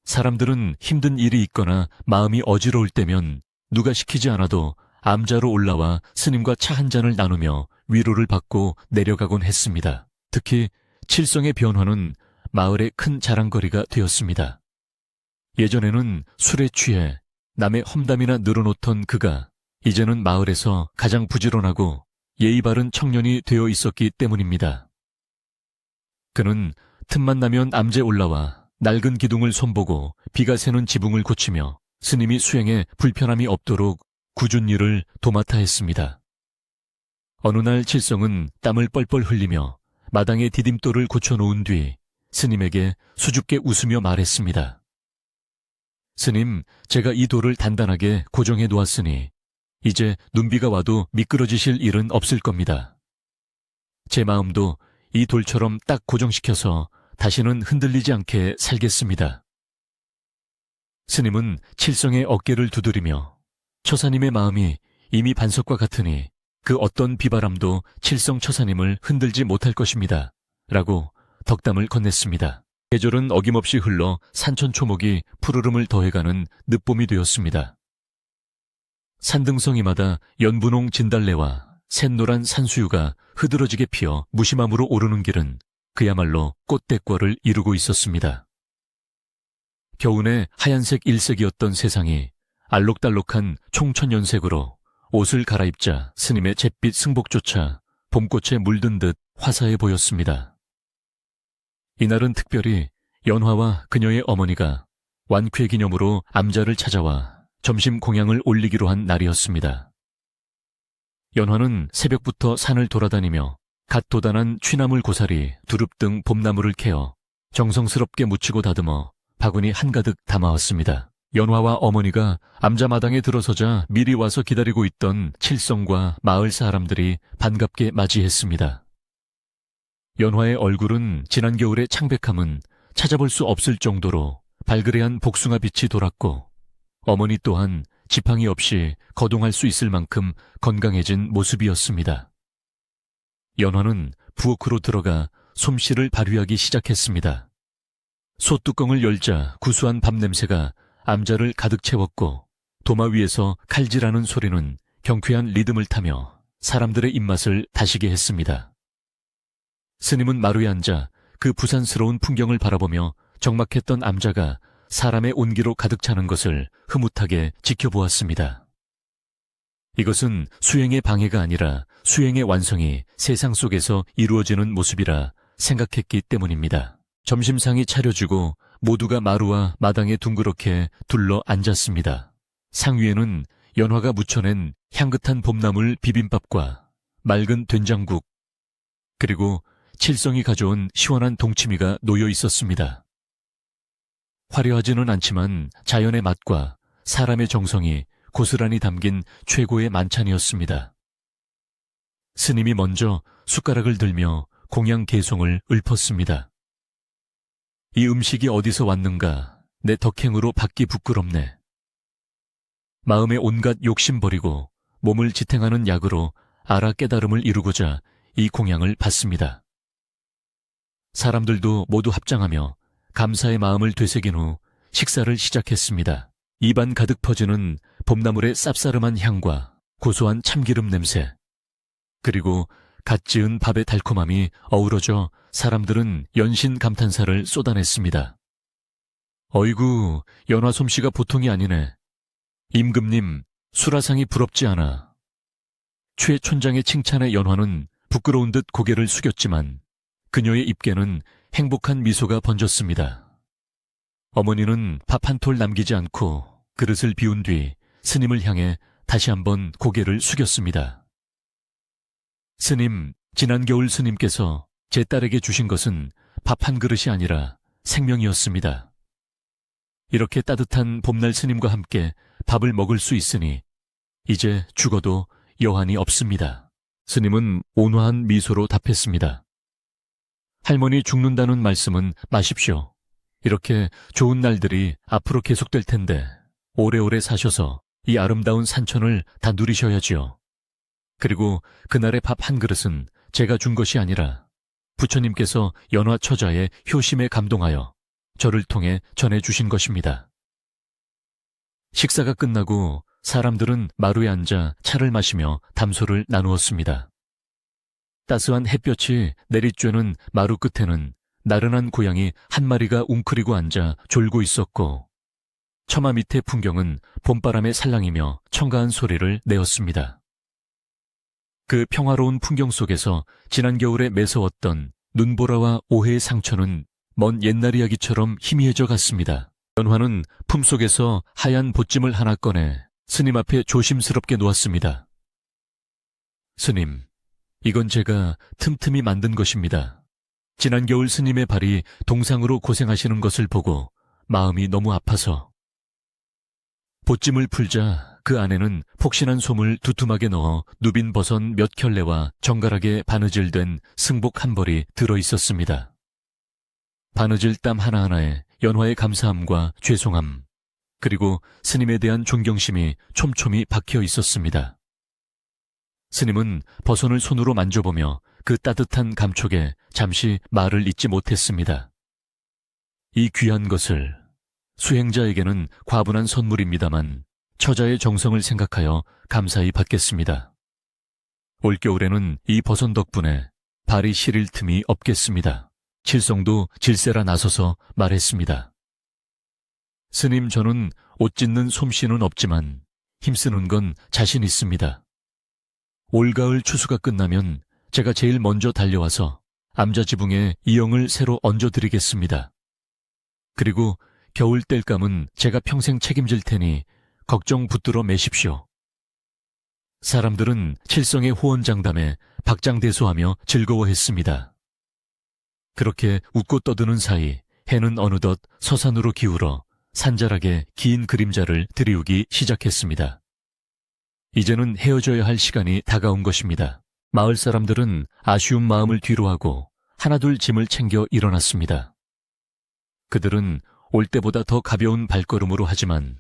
사람들은 힘든 일이 있거나 마음이 어지러울 때면 누가 시키지 않아도 암자로 올라와 스님과 차 한 잔을 나누며 위로를 받고 내려가곤 했습니다. 특히 칠성의 변화는 마을의 큰 자랑거리가 되었습니다. 예전에는 술에 취해 남의 험담이나 늘어놓던 그가 이제는 마을에서 가장 부지런하고 예의 바른 청년이 되어 있었기 때문입니다. 그는 틈만 나면 암제 올라와 낡은 기둥을 손보고 비가 새는 지붕을 고치며 스님이 수행에 불편함이 없도록 굳은 일을 도맡아 했습니다. 어느 날 칠성은 땀을 뻘뻘 흘리며 마당에 디딤돌을 고쳐놓은 뒤 스님에게 수줍게 웃으며 말했습니다. 스님, 제가 이 돌을 단단하게 고정해 놓았으니 이제 눈비가 와도 미끄러지실 일은 없을 겁니다. 제 마음도 이 돌처럼 딱 고정시켜서 다시는 흔들리지 않게 살겠습니다. 스님은 칠성의 어깨를 두드리며 처사님의 마음이 이미 반석과 같으니 그 어떤 비바람도 칠성 처사님을 흔들지 못할 것입니다. 라고 덕담을 건넸습니다. 계절은 어김없이 흘러 산천초목이 푸르름을 더해가는 늦봄이 되었습니다. 산등성이마다 연분홍 진달래와 샛노란 산수유가 흐드러지게 피어 무심함으로 오르는 길은 그야말로 꽃대과를 이루고 있었습니다. 겨우내 하얀색 일색이었던 세상이 알록달록한 총천연색으로 옷을 갈아입자 스님의 잿빛 승복조차 봄꽃에 물든 듯 화사해 보였습니다. 이날은 특별히 연화와 그녀의 어머니가 완쾌 기념으로 암자를 찾아와 점심 공양을 올리기로 한 날이었습니다. 연화는 새벽부터 산을 돌아다니며 갓 돋아난 취나물 고사리, 두릅 등 봄나무를 캐어 정성스럽게 무치고 다듬어 바구니 한가득 담아왔습니다. 연화와 어머니가 암자마당에 들어서자 미리 와서 기다리고 있던 칠성과 마을 사람들이 반갑게 맞이했습니다. 연화의 얼굴은 지난 겨울의 창백함은 찾아볼 수 없을 정도로 발그레한 복숭아 빛이 돌았고 어머니 또한 지팡이 없이 거동할 수 있을 만큼 건강해진 모습이었습니다. 연화는 부엌으로 들어가 솜씨를 발휘하기 시작했습니다. 솥뚜껑을 열자 구수한 밥 냄새가 암자를 가득 채웠고 도마 위에서 칼질하는 소리는 경쾌한 리듬을 타며 사람들의 입맛을 다시게 했습니다. 스님은 마루에 앉아 그 부산스러운 풍경을 바라보며 적막했던 암자가 사람의 온기로 가득 차는 것을 흐뭇하게 지켜보았습니다. 이것은 수행의 방해가 아니라 수행의 완성이 세상 속에서 이루어지는 모습이라 생각했기 때문입니다. 점심상이 차려지고 모두가 마루와 마당에 둥그렇게 둘러 앉았습니다. 상 위에는 연화가 무쳐낸 향긋한 봄나물 비빔밥과 맑은 된장국, 그리고 칠성이 가져온 시원한 동치미가 놓여 있었습니다. 화려하지는 않지만 자연의 맛과 사람의 정성이 고스란히 담긴 최고의 만찬이었습니다. 스님이 먼저 숟가락을 들며 공양 개송을 읊었습니다. 이 음식이 어디서 왔는가 내 덕행으로 받기 부끄럽네. 마음의 온갖 욕심 버리고 몸을 지탱하는 약으로 알아 깨달음을 이루고자 이 공양을 받습니다. 사람들도 모두 합장하며 감사의 마음을 되새긴 후 식사를 시작했습니다. 입안 가득 퍼지는 봄나물의 쌉싸름한 향과 고소한 참기름 냄새, 그리고 갓 지은 밥의 달콤함이 어우러져 사람들은 연신 감탄사를 쏟아냈습니다. 어이구, 연화 솜씨가 보통이 아니네. 임금님, 수라상이 부럽지 않아. 최 촌장의 칭찬에 연화는 부끄러운 듯 고개를 숙였지만 그녀의 입계는 행복한 미소가 번졌습니다. 어머니는 밥 한 톨 남기지 않고 그릇을 비운 뒤 스님을 향해 다시 한번 고개를 숙였습니다. 스님, 지난 겨울 스님께서 제 딸에게 주신 것은 밥 한 그릇이 아니라 생명이었습니다. 이렇게 따뜻한 봄날 스님과 함께 밥을 먹을 수 있으니 이제 죽어도 여한이 없습니다. 스님은 온화한 미소로 답했습니다. 할머니 죽는다는 말씀은 마십시오. 이렇게 좋은 날들이 앞으로 계속될 텐데 오래오래 사셔서 이 아름다운 산천을 다 누리셔야지요. 그리고 그날의 밥 한 그릇은 제가 준 것이 아니라 부처님께서 연화처자의 효심에 감동하여 저를 통해 전해주신 것입니다. 식사가 끝나고 사람들은 마루에 앉아 차를 마시며 담소를 나누었습니다. 따스한 햇볕이 내리쬐는 마루 끝에는 나른한 고양이 한 마리가 웅크리고 앉아 졸고 있었고 처마 밑의 풍경은 봄바람에 살랑이며 청가한 소리를 내었습니다. 그 평화로운 풍경 속에서 지난 겨울에 매서웠던 눈보라와 오해의 상처는 먼 옛날 이야기처럼 희미해져 갔습니다. 연화는 품속에서 하얀 보찜을 하나 꺼내 스님 앞에 조심스럽게 놓았습니다. 스님, 이건 제가 틈틈이 만든 것입니다. 지난 겨울 스님의 발이 동상으로 고생하시는 것을 보고 마음이 너무 아파서. 보찜을 풀자 그 안에는 폭신한 솜을 두툼하게 넣어 누빈 버섯 몇 켤레와 정갈하게 바느질된 승복 한 벌이 들어있었습니다. 바느질 땀 하나하나에 연화의 감사함과 죄송함, 그리고 스님에 대한 존경심이 촘촘히 박혀 있었습니다. 스님은 버선을 손으로 만져보며 그 따뜻한 감촉에 잠시 말을 잇지 못했습니다. 이 귀한 것을 수행자에게는 과분한 선물입니다만 처자의 정성을 생각하여 감사히 받겠습니다. 올겨울에는 이 버선 덕분에 발이 시릴 틈이 없겠습니다. 칠성도 질세라 나서서 말했습니다. 스님, 저는 옷 찢는 솜씨는 없지만 힘쓰는 건 자신 있습니다. 올가을 추수가 끝나면 제가 제일 먼저 달려와서 암자지붕에 이영을 새로 얹어드리겠습니다. 그리고 겨울 땔감은 제가 평생 책임질 테니 걱정 붙들어 매십시오. 사람들은 칠성의 호언장담에 박장대소하며 즐거워했습니다. 그렇게 웃고 떠드는 사이 해는 어느덧 서산으로 기울어 산자락에 긴 그림자를 드리우기 시작했습니다. 이제는 헤어져야 할 시간이 다가온 것입니다. 마을 사람들은 아쉬운 마음을 뒤로하고 하나둘 짐을 챙겨 일어났습니다. 그들은 올 때보다 더 가벼운 발걸음으로 하지만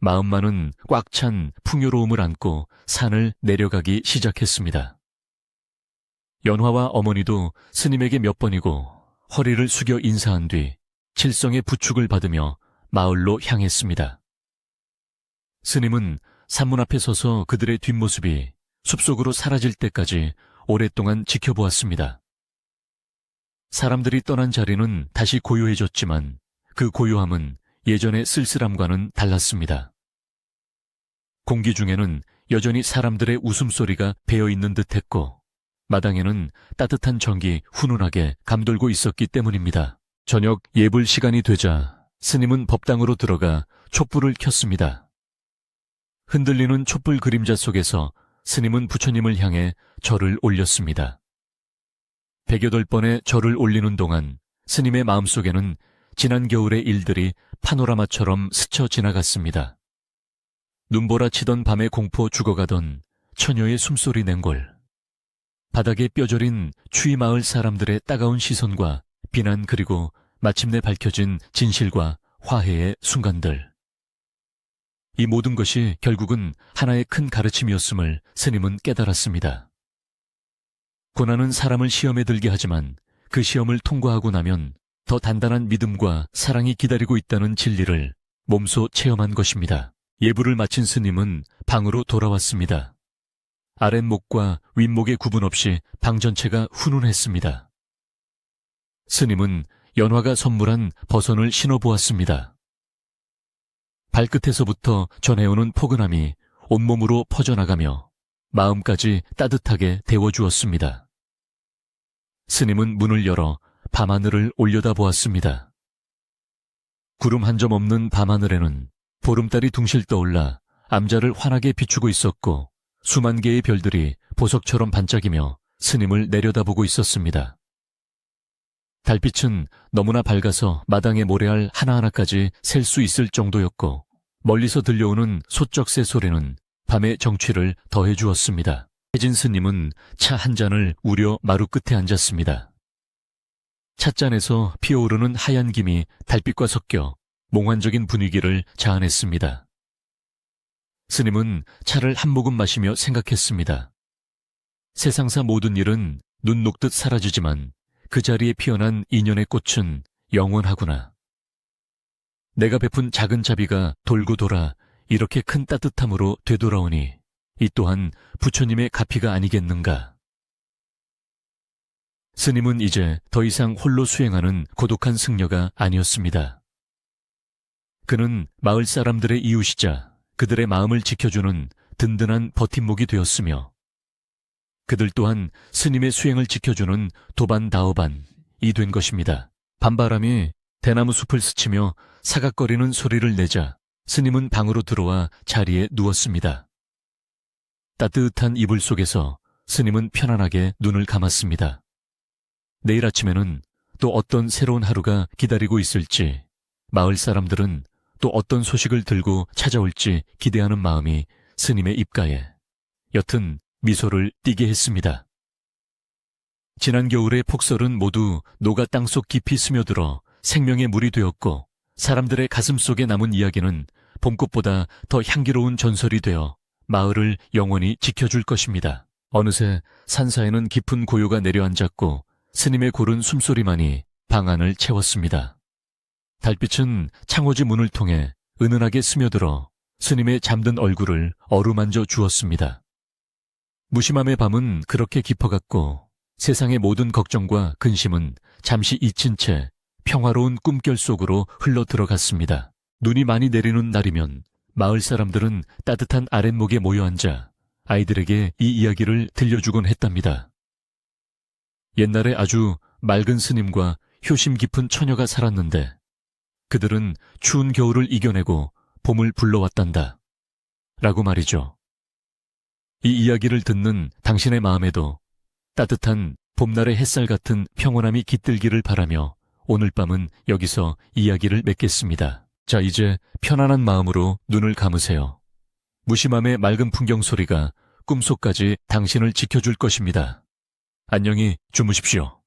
마음만은 꽉 찬 풍요로움을 안고 산을 내려가기 시작했습니다. 연화와 어머니도 스님에게 몇 번이고 허리를 숙여 인사한 뒤 칠성의 부축을 받으며 마을로 향했습니다. 스님은 산문 앞에 서서 그들의 뒷모습이 숲속으로 사라질 때까지 오랫동안 지켜보았습니다. 사람들이 떠난 자리는 다시 고요해졌지만 그 고요함은 예전의 쓸쓸함과는 달랐습니다. 공기 중에는 여전히 사람들의 웃음소리가 배어있는 듯했고 마당에는 따뜻한 전기 훈훈하게 감돌고 있었기 때문입니다. 저녁 예불 시간이 되자 스님은 법당으로 들어가 촛불을 켰습니다. 흔들리는 촛불 그림자 속에서 스님은 부처님을 향해 절을 올렸습니다. 108번의 절을 올리는 동안 스님의 마음속에는 지난 겨울의 일들이 파노라마처럼 스쳐 지나갔습니다. 눈보라 치던 밤에 공포 죽어가던 처녀의 숨소리 낸골, 바닥에 뼈저린 추위 마을 사람들의 따가운 시선과 비난, 그리고 마침내 밝혀진 진실과 화해의 순간들. 이 모든 것이 결국은 하나의 큰 가르침이었음을 스님은 깨달았습니다. 고난은 사람을 시험에 들게 하지만 그 시험을 통과하고 나면 더 단단한 믿음과 사랑이 기다리고 있다는 진리를 몸소 체험한 것입니다. 예불을 마친 스님은 방으로 돌아왔습니다. 아랫목과 윗목의 구분 없이 방 전체가 훈훈했습니다. 스님은 연화가 선물한 버선을 신어보았습니다. 발끝에서부터 전해오는 포근함이 온몸으로 퍼져나가며 마음까지 따뜻하게 데워주었습니다. 스님은 문을 열어 밤하늘을 올려다보았습니다. 구름 한 점 없는 밤하늘에는 보름달이 둥실 떠올라 암자를 환하게 비추고 있었고 수만 개의 별들이 보석처럼 반짝이며 스님을 내려다보고 있었습니다. 달빛은 너무나 밝아서 마당의 모래알 하나하나까지 셀 수 있을 정도였고 멀리서 들려오는 소쩍새 소리는 밤의 정취를 더해주었습니다. 혜진 스님은 차 한 잔을 우려 마루 끝에 앉았습니다. 찻잔에서 피어오르는 하얀 김이 달빛과 섞여 몽환적인 분위기를 자아냈습니다. 스님은 차를 한 모금 마시며 생각했습니다. 세상사 모든 일은 눈 녹듯 사라지지만 그 자리에 피어난 인연의 꽃은 영원하구나. 내가 베푼 작은 자비가 돌고 돌아 이렇게 큰 따뜻함으로 되돌아오니 이 또한 부처님의 가피가 아니겠는가. 스님은 이제 더 이상 홀로 수행하는 고독한 승려가 아니었습니다. 그는 마을 사람들의 이웃이자 그들의 마음을 지켜주는 든든한 버팀목이 되었으며 그들 또한 스님의 수행을 지켜주는 도반다어반이 된 것입니다. 밤바람이 대나무 숲을 스치며 사각거리는 소리를 내자 스님은 방으로 들어와 자리에 누웠습니다. 따뜻한 이불 속에서 스님은 편안하게 눈을 감았습니다. 내일 아침에는 또 어떤 새로운 하루가 기다리고 있을지, 마을 사람들은 또 어떤 소식을 들고 찾아올지 기대하는 마음이 스님의 입가에 옅은 미소를 띠게 했습니다. 지난 겨울의 폭설은 모두 녹아 땅속 깊이 스며들어 생명의 물이 되었고 사람들의 가슴 속에 남은 이야기는 봄꽃보다 더 향기로운 전설이 되어 마을을 영원히 지켜줄 것입니다. 어느새 산사에는 깊은 고요가 내려앉았고 스님의 고른 숨소리만이 방 안을 채웠습니다. 달빛은 창호지 문을 통해 은은하게 스며들어 스님의 잠든 얼굴을 어루만져 주었습니다. 무심함의 밤은 그렇게 깊어갔고 세상의 모든 걱정과 근심은 잠시 잊힌 채 평화로운 꿈결 속으로 흘러 들어갔습니다. 눈이 많이 내리는 날이면 마을 사람들은 따뜻한 아랫목에 모여 앉아 아이들에게 이 이야기를 들려주곤 했답니다. 옛날에 아주 맑은 스님과 효심 깊은 처녀가 살았는데 그들은 추운 겨울을 이겨내고 봄을 불러왔단다. 라고 말이죠. 이 이야기를 듣는 당신의 마음에도 따뜻한 봄날의 햇살 같은 평온함이 깃들기를 바라며 오늘 밤은 여기서 이야기를 맺겠습니다. 자, 이제 편안한 마음으로 눈을 감으세요. 무심함의 맑은 풍경 소리가 꿈속까지 당신을 지켜줄 것입니다. 안녕히 주무십시오.